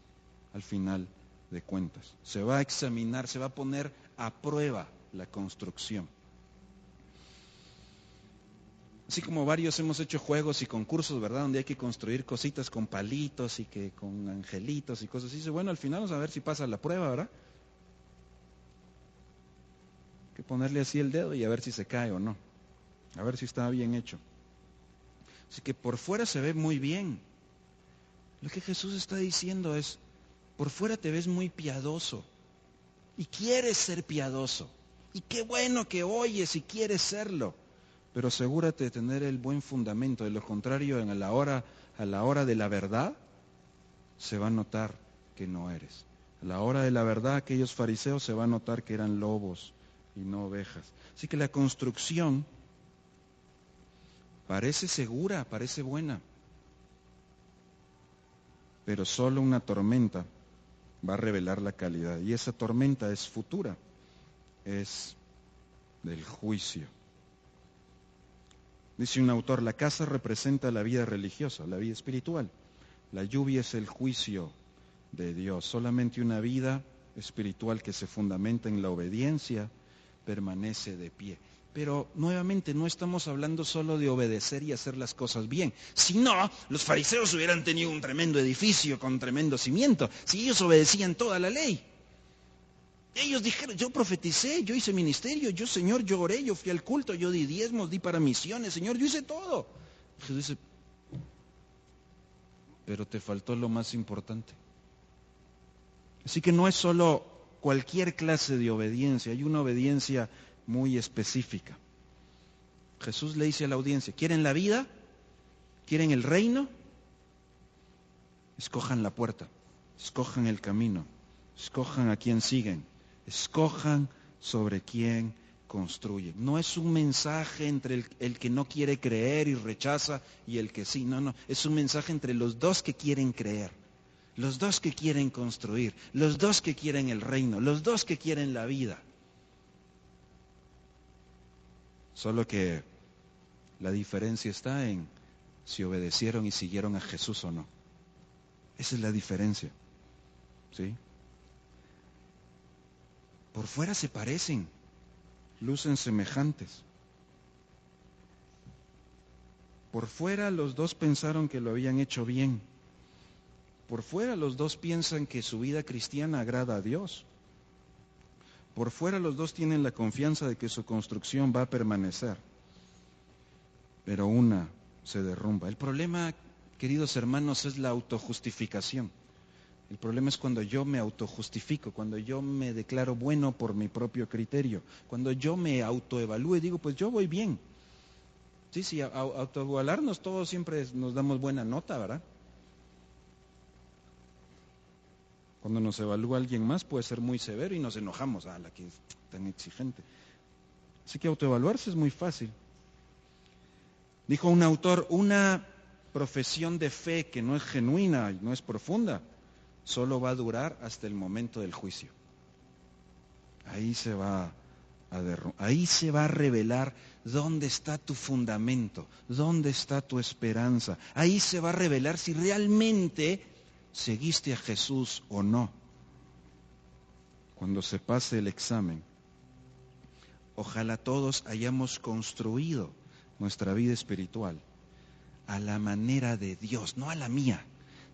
al final de cuentas. Se va a examinar, se va a poner a prueba la construcción. Así como varios hemos hecho juegos y concursos, ¿verdad? Donde hay que construir cositas con palitos y que con angelitos y cosas así. Bueno, al final vamos a ver si pasa la prueba, ¿verdad? Hay que ponerle así el dedo y a ver si se cae o no. A ver si está bien hecho. Así que por fuera se ve muy bien. Lo que Jesús está diciendo es, por fuera te ves muy piadoso y quieres ser piadoso. Y qué bueno que oyes y quieres serlo. Pero asegúrate de tener el buen fundamento. De lo contrario, a la hora de la verdad, se va a notar que no eres. A la hora de la verdad, aquellos fariseos se va a notar que eran lobos y no ovejas. Así que la construcción parece segura, parece buena, pero solo una tormenta va a revelar la calidad. Y esa tormenta es futura, es del juicio. Dice un autor, la casa representa la vida religiosa, la vida espiritual. La lluvia es el juicio de Dios. Solamente una vida espiritual que se fundamenta en la obediencia permanece de pie. Pero nuevamente no estamos hablando solo de obedecer y hacer las cosas bien. Si no, los fariseos hubieran tenido un tremendo edificio con tremendo cimiento, si ellos obedecían toda la ley. Ellos dijeron, yo profeticé, yo hice ministerio, yo Señor, yo oré, yo fui al culto, yo di diezmos, di para misiones, Señor, yo hice todo. Jesús dice, pero te faltó lo más importante. Así que no es solo cualquier clase de obediencia, hay una obediencia muy específica. Jesús le dice a la audiencia, ¿quieren la vida? ¿Quieren el reino? Escojan la puerta, escojan el camino, escojan a quién siguen, escojan sobre quién construyen. No es un mensaje entre el que no quiere creer y rechaza y el que sí, no, es un mensaje entre los dos que quieren creer, los dos que quieren construir, los dos que quieren el reino, los dos que quieren la vida. Solo que la diferencia está en si obedecieron y siguieron a Jesús o no. Esa es la diferencia, ¿sí? Por fuera se parecen, lucen semejantes. Por fuera los dos pensaron que lo habían hecho bien. Por fuera los dos piensan que su vida cristiana agrada a Dios. Por fuera los dos tienen la confianza de que su construcción va a permanecer. Pero una se derrumba. El problema, queridos hermanos, es la autojustificación. El problema es cuando yo me autojustifico, cuando yo me declaro bueno por mi propio criterio, cuando yo me autoevalúo y digo, pues yo voy bien. Sí, autoevaluarnos todos siempre nos damos buena nota, ¿verdad? Cuando nos evalúa alguien más puede ser muy severo y nos enojamos, la que es tan exigente. Así que autoevaluarse es muy fácil. Dijo un autor, una profesión de fe que no es genuina y no es profunda, solo va a durar hasta el momento del juicio. Ahí se va a revelar dónde está tu fundamento, dónde está tu esperanza. Ahí se va a revelar si realmente seguiste a Jesús o no. Cuando se pase el examen, ojalá todos hayamos construido nuestra vida espiritual a la manera de Dios, no a la mía.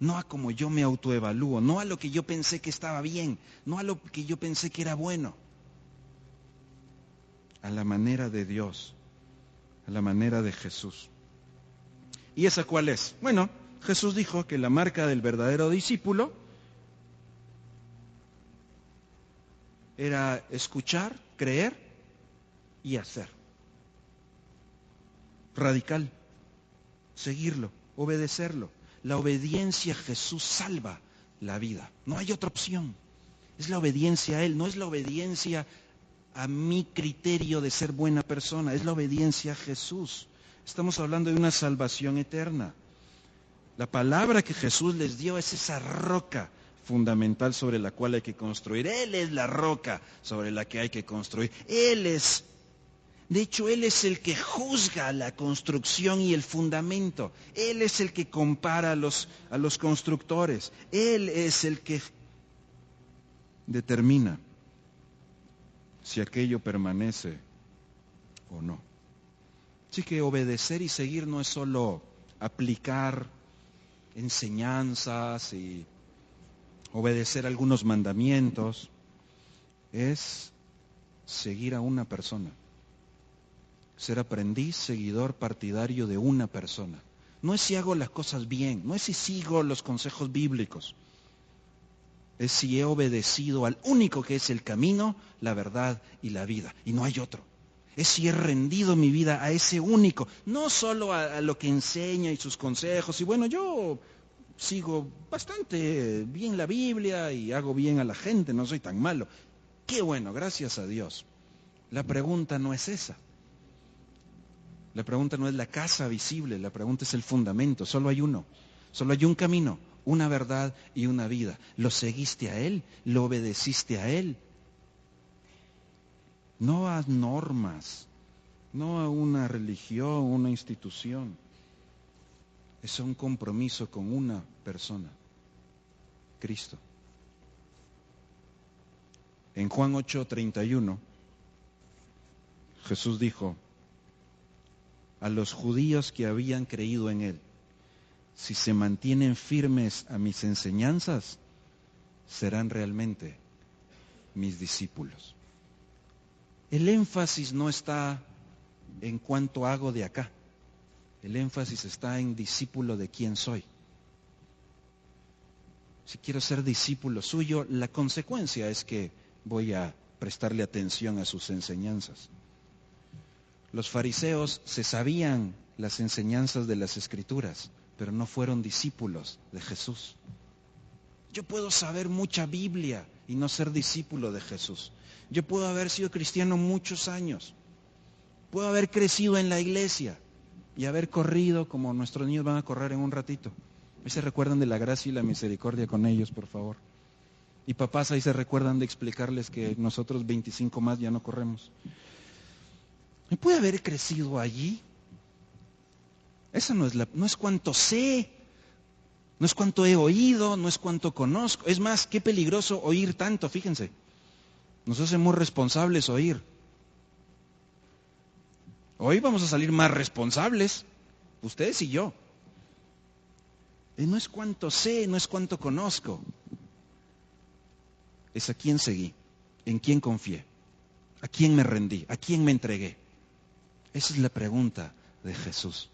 No a como yo me autoevalúo, no a lo que yo pensé que estaba bien, no a lo que yo pensé que era bueno. A la manera de Dios, a la manera de Jesús. ¿Y esa cuál es? Bueno, Jesús dijo que la marca del verdadero discípulo era escuchar, creer y hacer. Radical, seguirlo, obedecerlo. La obediencia a Jesús salva la vida. No hay otra opción. Es la obediencia a Él, no es la obediencia a mi criterio de ser buena persona, es la obediencia a Jesús. Estamos hablando de una salvación eterna. La palabra que Jesús les dio es esa roca fundamental sobre la cual hay que construir. Él es la roca sobre la que hay que construir. De hecho, Él es el que juzga la construcción y el fundamento. Él es el que compara a los constructores. Él es el que determina si aquello permanece o no. Así que obedecer y seguir no es solo aplicar enseñanzas y obedecer algunos mandamientos, es seguir a una persona. Ser aprendiz, seguidor, partidario de una persona. No es si hago las cosas bien, no es si sigo los consejos bíblicos. Es si he obedecido al único que es el camino, la verdad y la vida. Y no hay otro. Es si he rendido mi vida a ese único, no solo a lo que enseña y sus consejos. Y bueno, yo sigo bastante bien la Biblia y hago bien a la gente, no soy tan malo. Qué bueno, gracias a Dios. La pregunta no es esa. La pregunta no es la casa visible, la pregunta es el fundamento. Solo hay uno, solo hay un camino, una verdad y una vida. ¿Lo seguiste a Él? ¿Lo obedeciste a Él? No a normas, no a una religión, una institución. Es un compromiso con una persona, Cristo. En Juan 8:31 Jesús dijo a los judíos que habían creído en Él: si se mantienen firmes a mis enseñanzas, serán realmente mis discípulos. El énfasis no está en cuánto hago de acá. El énfasis está en discípulo de quién soy. Si quiero ser discípulo suyo, la consecuencia es que voy a prestarle atención a sus enseñanzas. Los fariseos se sabían las enseñanzas de las Escrituras, pero no fueron discípulos de Jesús. Yo puedo saber mucha Biblia y no ser discípulo de Jesús. Yo puedo haber sido cristiano muchos años. Puedo haber crecido en la iglesia y haber corrido como nuestros niños van a correr en un ratito. Ahí se recuerdan de la gracia y la misericordia con ellos, por favor. Y papás, ahí se recuerdan de explicarles que nosotros 25 más ya no corremos. ¿Me puede haber crecido allí? Eso no es cuánto sé, no es cuánto he oído, no es cuánto conozco. Es más, qué peligroso oír tanto, fíjense. Nos hace muy responsables oír. Hoy vamos a salir más responsables, ustedes y yo. No es cuánto sé, no es cuánto conozco. Es a quién seguí, en quién confié, a quién me rendí, a quién me entregué. Esa es la pregunta de Jesús.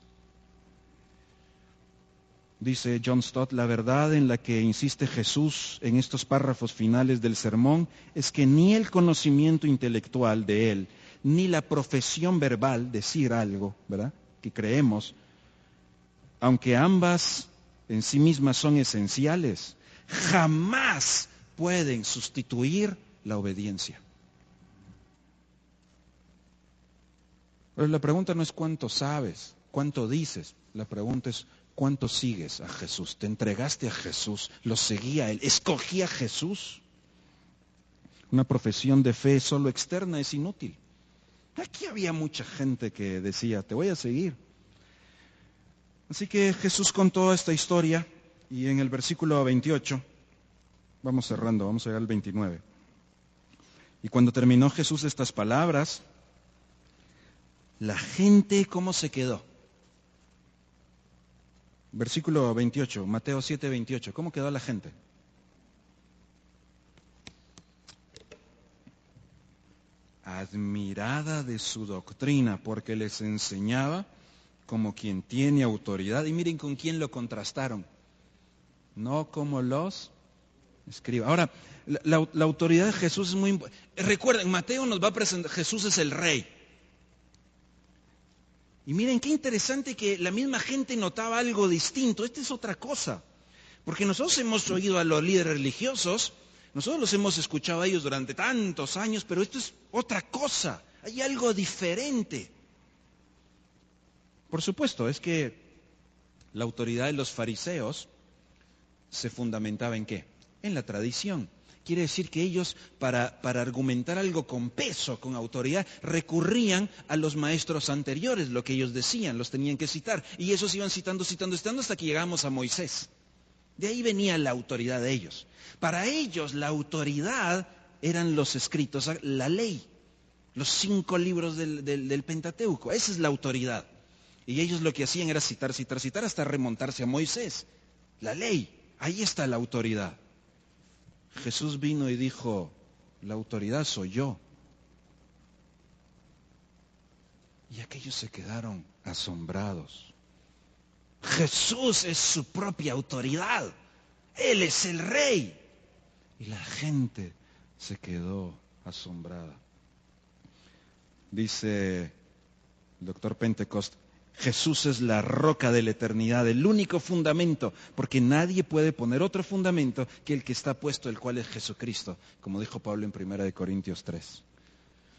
Dice John Stott: la verdad en la que insiste Jesús en estos párrafos finales del sermón es que ni el conocimiento intelectual de Él, ni la profesión verbal, decir algo, ¿verdad?, que creemos, aunque ambas en sí mismas son esenciales, jamás pueden sustituir la obediencia. Pero la pregunta no es cuánto sabes, cuánto dices, la pregunta es cuánto sigues a Jesús. ¿Te entregaste a Jesús? ¿Lo seguí a Él? ¿Escogí a Jesús? Una profesión de fe solo externa es inútil. Aquí había mucha gente que decía: te voy a seguir. Así que Jesús contó esta historia y en el versículo 28, vamos cerrando, vamos a llegar al 29. Y cuando terminó Jesús estas palabras, la gente, ¿cómo se quedó? Versículo 28, Mateo 7, 28. ¿Cómo quedó la gente? Admirada de su doctrina, porque les enseñaba como quien tiene autoridad. Y miren con quién lo contrastaron. No como los escribas. Ahora, la autoridad de Jesús es muy importante. Recuerden, Mateo nos va a presentar, Jesús es el rey. Y miren qué interesante que la misma gente notaba algo distinto. Esta es otra cosa. Porque nosotros hemos oído a los líderes religiosos, nosotros los hemos escuchado a ellos durante tantos años, pero esto es otra cosa. Hay algo diferente. Por supuesto, es que la autoridad de los fariseos se fundamentaba ¿en qué? En la tradición. Quiere decir que ellos, para argumentar algo con peso, con autoridad, recurrían a los maestros anteriores, lo que ellos decían, los tenían que citar. Y esos iban citando hasta que llegamos a Moisés. De ahí venía la autoridad de ellos. Para ellos la autoridad eran los escritos, la ley, los 5 libros del Pentateuco. Esa es la autoridad. Y ellos lo que hacían era citar hasta remontarse a Moisés. La ley, ahí está la autoridad. Jesús vino y dijo: la autoridad soy yo. Y aquellos se quedaron asombrados. Jesús es su propia autoridad. Él es el rey. Y la gente se quedó asombrada. Dice el doctor Pentecost: Jesús es la roca de la eternidad, el único fundamento, porque nadie puede poner otro fundamento que el que está puesto, el cual es Jesucristo, como dijo Pablo en 1 Corintios 3.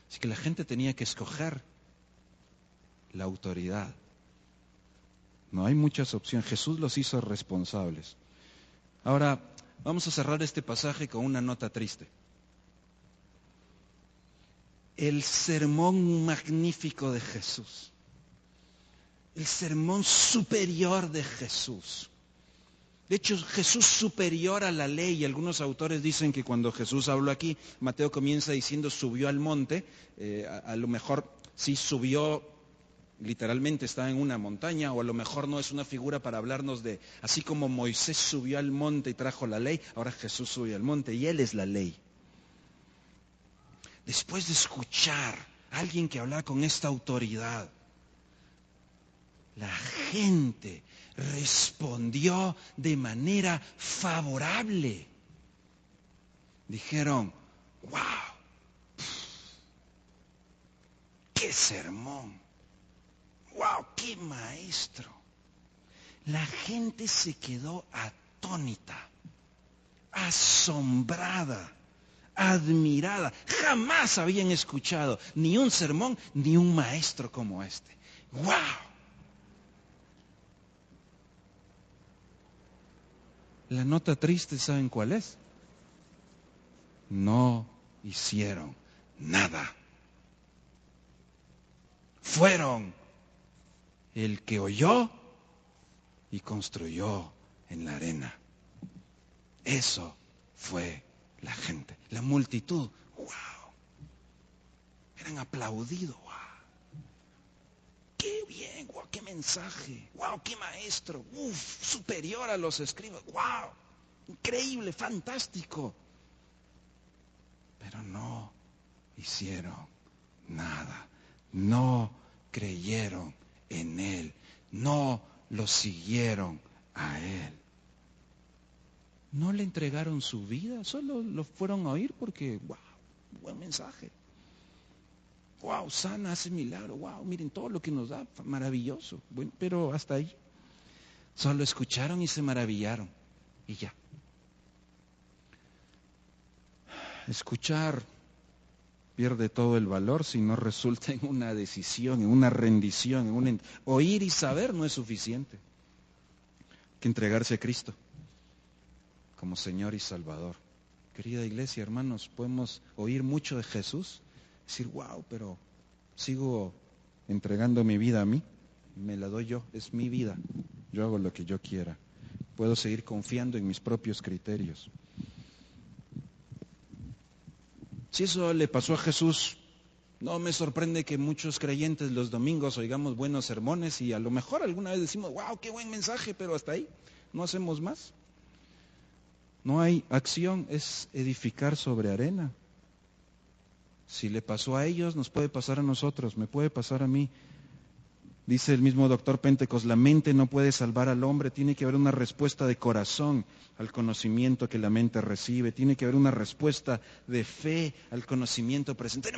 Así que la gente tenía que escoger la autoridad. No hay muchas opciones. Jesús los hizo responsables. Ahora, vamos a cerrar este pasaje con una nota triste. El sermón magnífico de Jesús. El sermón superior de Jesús. De hecho, Jesús superior a la ley. Y algunos autores dicen que cuando Jesús habló aquí, Mateo comienza diciendo subió al monte. A lo mejor sí subió, literalmente estaba en una montaña, o a lo mejor no es una figura para hablarnos de, así como Moisés subió al monte y trajo la ley, ahora Jesús subió al monte y Él es la ley. Después de escuchar a alguien que habla con esta autoridad, la gente respondió de manera favorable. Dijeron, wow, qué sermón, wow, qué maestro. La gente se quedó atónita, asombrada, admirada. Jamás habían escuchado ni un sermón ni un maestro como este. ¡Wow! La nota triste, ¿saben cuál es? No hicieron nada. Fueron el que oyó y construyó en la arena. Eso fue la gente, la multitud. ¡Wow! Eran aplaudidos. ¡Wow! ¡Qué bien! ¡Wow! ¡Qué mensaje! ¡Wow! ¡Qué maestro! ¡Uf! Superior a los escribas. ¡Wow! Increíble, fantástico. Pero no hicieron nada. No creyeron en Él. No lo siguieron a Él. No le entregaron su vida, solo lo fueron a oír porque, wow, buen mensaje. Wow, sana, hace milagro. Wow, miren todo lo que nos da, maravilloso. Bueno, pero hasta ahí. Solo escucharon y se maravillaron. Y ya. Escuchar pierde todo el valor si no resulta en una decisión, en una rendición, oír y saber no es suficiente. Hay que entregarse a Cristo como Señor y Salvador. Querida iglesia, hermanos, podemos oír mucho de Jesús, decir, wow, pero sigo entregando mi vida a mí, me la doy yo, es mi vida, yo hago lo que yo quiera. Puedo seguir confiando en mis propios criterios. Si eso le pasó a Jesús, no me sorprende que muchos creyentes los domingos oigamos buenos sermones y a lo mejor alguna vez decimos, wow, qué buen mensaje, pero hasta ahí, no hacemos más. No hay acción, es edificar sobre arena. Si le pasó a ellos, nos puede pasar a nosotros, me puede pasar a mí. Dice el mismo doctor Pentecost, la mente no puede salvar al hombre, tiene que haber una respuesta de corazón al conocimiento que la mente recibe, tiene que haber una respuesta de fe al conocimiento presente.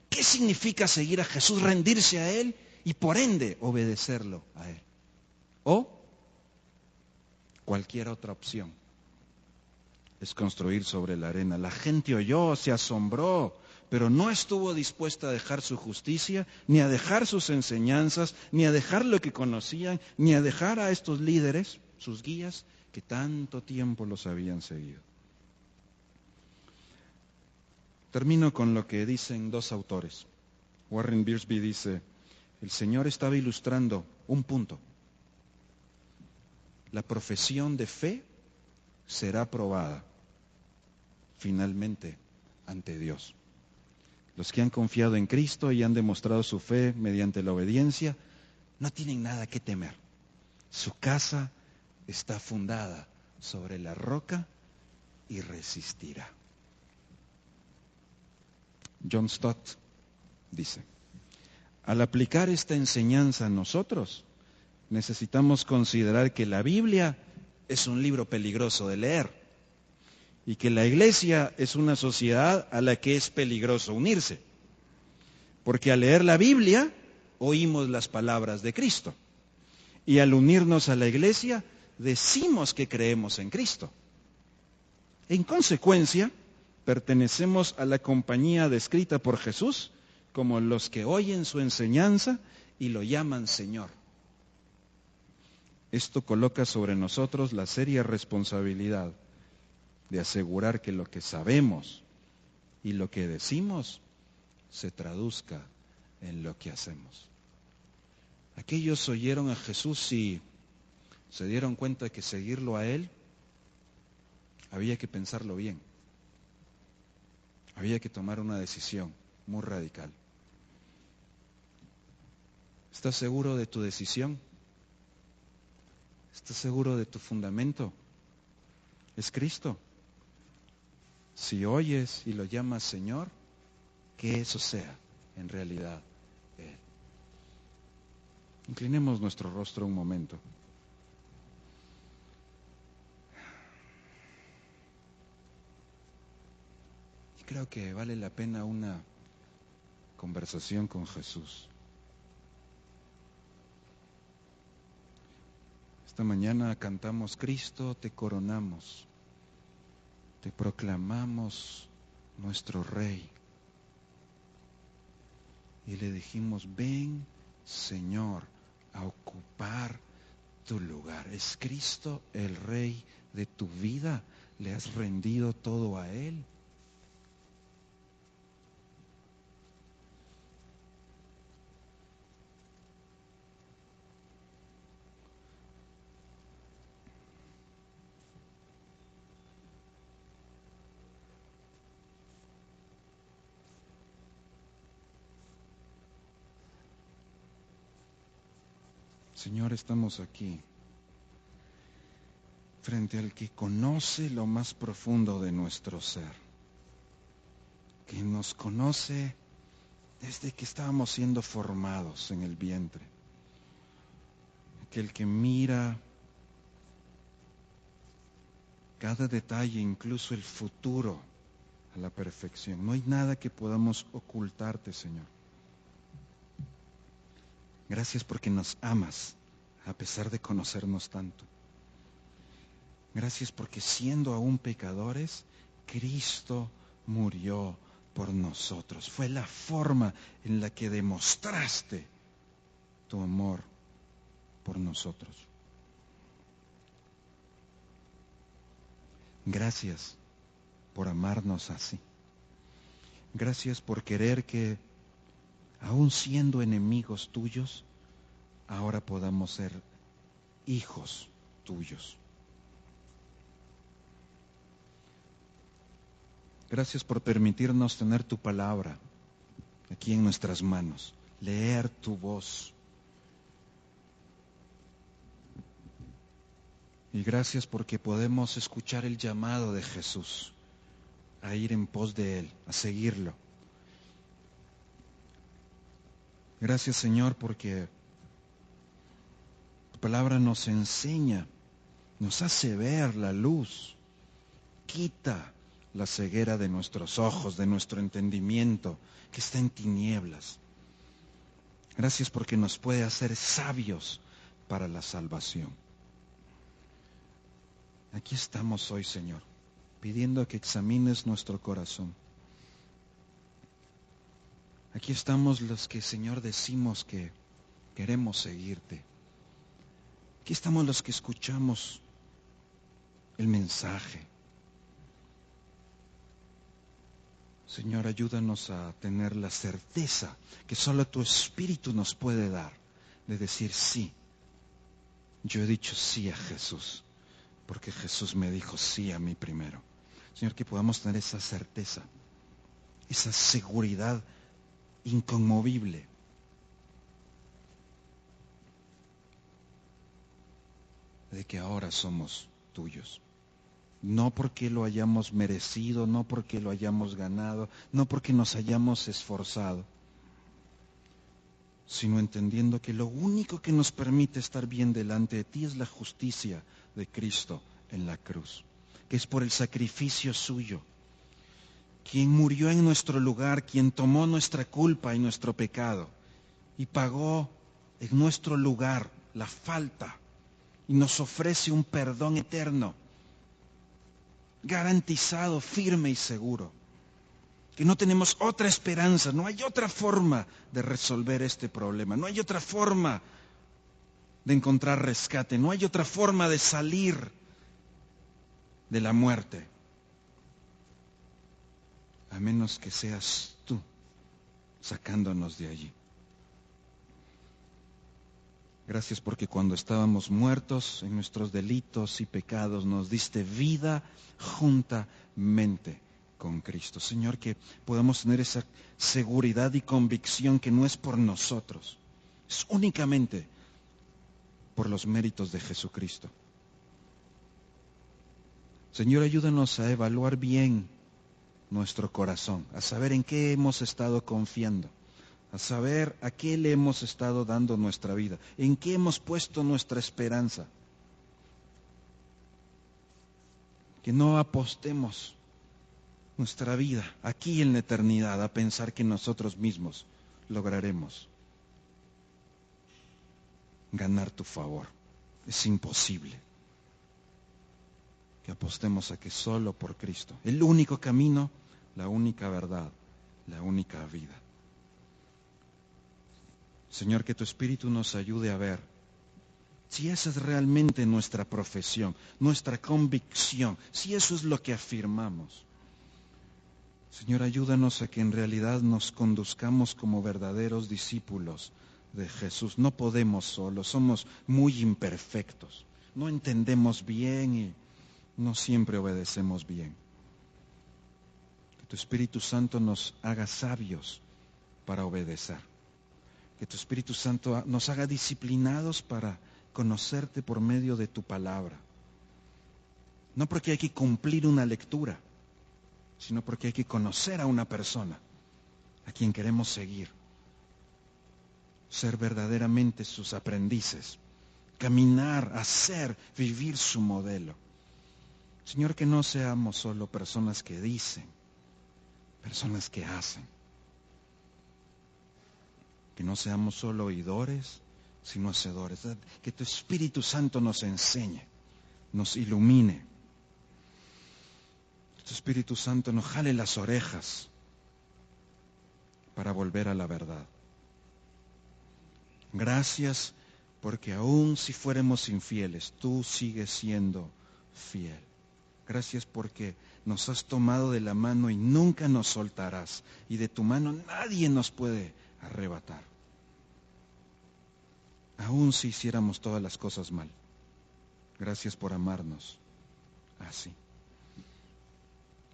¿Qué significa seguir a Jesús? Rendirse a Él y por ende obedecerlo a Él. O cualquier otra opción es construir sobre la arena. La gente oyó, se asombró, pero no estuvo dispuesta a dejar su justicia, ni a dejar sus enseñanzas, ni a dejar lo que conocían, ni a dejar a estos líderes, sus guías, que tanto tiempo los habían seguido. Termino con lo que dicen dos autores. Warren Wiersbe dice, el Señor estaba ilustrando un punto. La profesión de fe será probada finalmente ante Dios. Los que han confiado en Cristo y han demostrado su fe mediante la obediencia, no tienen nada que temer. Su casa está fundada sobre la roca y resistirá. John Stott dice, al aplicar esta enseñanza a nosotros, necesitamos considerar que la Biblia es un libro peligroso de leer y que la iglesia es una sociedad a la que es peligroso unirse. Porque al leer la Biblia, oímos las palabras de Cristo. Y al unirnos a la iglesia, decimos que creemos en Cristo. En consecuencia, pertenecemos a la compañía descrita por Jesús como los que oyen su enseñanza y lo llaman Señor. Esto coloca sobre nosotros la seria responsabilidad de asegurar que lo que sabemos y lo que decimos se traduzca en lo que hacemos. Aquellos oyeron a Jesús y se dieron cuenta de que seguirlo a Él había que pensarlo bien. Había que tomar una decisión muy radical. ¿Estás seguro de tu decisión? ¿Estás seguro de tu fundamento? Es Cristo. Si oyes y lo llamas Señor, que eso sea en realidad Él. Inclinemos nuestro rostro un momento. Y creo que vale la pena una conversación con Jesús. Esta mañana cantamos: Cristo, te coronamos, te proclamamos nuestro Rey. Y le dijimos: ven, Señor, a ocupar tu lugar. ¿Es Cristo el Rey de tu vida? ¿Le has rendido todo a Él? Señor, estamos aquí frente al que conoce lo más profundo de nuestro ser, que nos conoce desde que estábamos siendo formados en el vientre, aquel que mira cada detalle, incluso el futuro, a la perfección. No hay nada que podamos ocultarte, Señor. Gracias porque nos amas a pesar de conocernos tanto. Gracias porque siendo aún pecadores, Cristo murió por nosotros. Fue la forma en la que demostraste tu amor por nosotros. Gracias por amarnos así. Gracias por querer que, aun siendo enemigos tuyos, ahora podamos ser hijos tuyos. Gracias por permitirnos tener tu palabra aquí en nuestras manos, leer tu voz. Y gracias porque podemos escuchar el llamado de Jesús a ir en pos de Él, a seguirlo. Gracias, Señor, porque tu palabra nos enseña, nos hace ver la luz, quita la ceguera de nuestros ojos, de nuestro entendimiento, que está en tinieblas. Gracias porque nos puede hacer sabios para la salvación. Aquí estamos hoy, Señor, pidiendo que examines nuestro corazón. Aquí estamos los que, Señor, decimos que queremos seguirte. Aquí estamos los que escuchamos el mensaje. Señor, ayúdanos a tener la certeza que solo tu Espíritu nos puede dar, de decir sí. Yo he dicho sí a Jesús, porque Jesús me dijo sí a mí primero. Señor, que podamos tener esa certeza, esa seguridad inconmovible de que ahora somos tuyos. No porque lo hayamos merecido, no porque lo hayamos ganado, no porque nos hayamos esforzado, sino entendiendo que lo único que nos permite estar bien delante de ti es la justicia de Cristo en la cruz, que es por el sacrificio suyo, quien murió en nuestro lugar, quien tomó nuestra culpa y nuestro pecado y pagó en nuestro lugar la falta y nos ofrece un perdón eterno, garantizado, firme y seguro. Que no tenemos otra esperanza, no hay otra forma de resolver este problema, no hay otra forma de encontrar rescate, no hay otra forma de salir de la muerte, a menos que seas tú sacándonos de allí. Gracias porque cuando estábamos muertos en nuestros delitos y pecados, nos diste vida juntamente con Cristo. Señor, que podamos tener esa seguridad y convicción que no es por nosotros, Es únicamente por los méritos de Jesucristo. Señor, ayúdanos a evaluar bien nuestro corazón, a saber en qué hemos estado confiando, a saber a qué le hemos estado dando nuestra vida, en qué hemos puesto nuestra esperanza. Que no apostemos nuestra vida aquí en la eternidad a pensar que nosotros mismos lograremos ganar tu favor. Es imposible. Que apostemos a que solo por Cristo, el único camino, la única verdad, la única vida. Señor, que tu Espíritu nos ayude a ver si esa es realmente nuestra profesión, nuestra convicción, si eso es lo que afirmamos. Señor, ayúdanos a que en realidad nos conduzcamos como verdaderos discípulos de Jesús. No podemos solos, somos muy imperfectos, no entendemos bien y no siempre obedecemos bien. Que tu Espíritu Santo nos haga sabios para obedecer. Que tu Espíritu Santo nos haga disciplinados para conocerte por medio de tu palabra. No porque hay que cumplir una lectura, sino porque hay que conocer a una persona a quien queremos seguir. Ser verdaderamente sus aprendices. Caminar, hacer, vivir su modelo. Señor, que no seamos solo personas que dicen, personas que hacen. Que no seamos solo oidores, sino hacedores. Que tu Espíritu Santo nos enseñe, nos ilumine. Que tu Espíritu Santo nos jale las orejas para volver a la verdad. Gracias porque aun si fuéramos infieles, tú sigues siendo fiel. Gracias porque nos has tomado de la mano y nunca nos soltarás. Y de tu mano nadie nos puede arrebatar. Aun si hiciéramos todas las cosas mal. Gracias por amarnos así.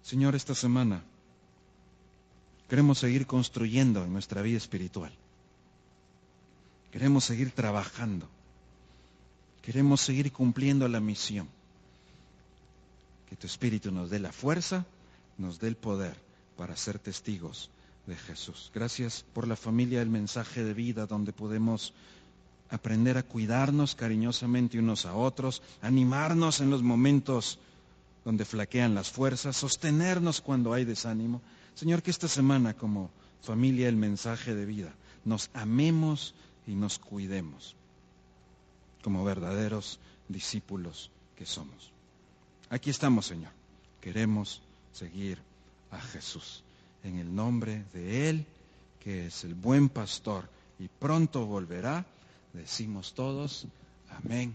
Señor, esta semana queremos seguir construyendo en nuestra vida espiritual. Queremos seguir trabajando. Queremos seguir cumpliendo la misión. Que tu Espíritu nos dé la fuerza, nos dé el poder para ser testigos de Jesús. Gracias por la familia del mensaje de vida, donde podemos aprender a cuidarnos cariñosamente unos a otros, animarnos en los momentos donde flaquean las fuerzas, sostenernos cuando hay desánimo. Señor, que esta semana como familia del mensaje de vida nos amemos y nos cuidemos como verdaderos discípulos que somos. Aquí estamos, Señor. Queremos seguir a Jesús. En el nombre de Él, que es el buen pastor y pronto volverá, decimos todos, amén.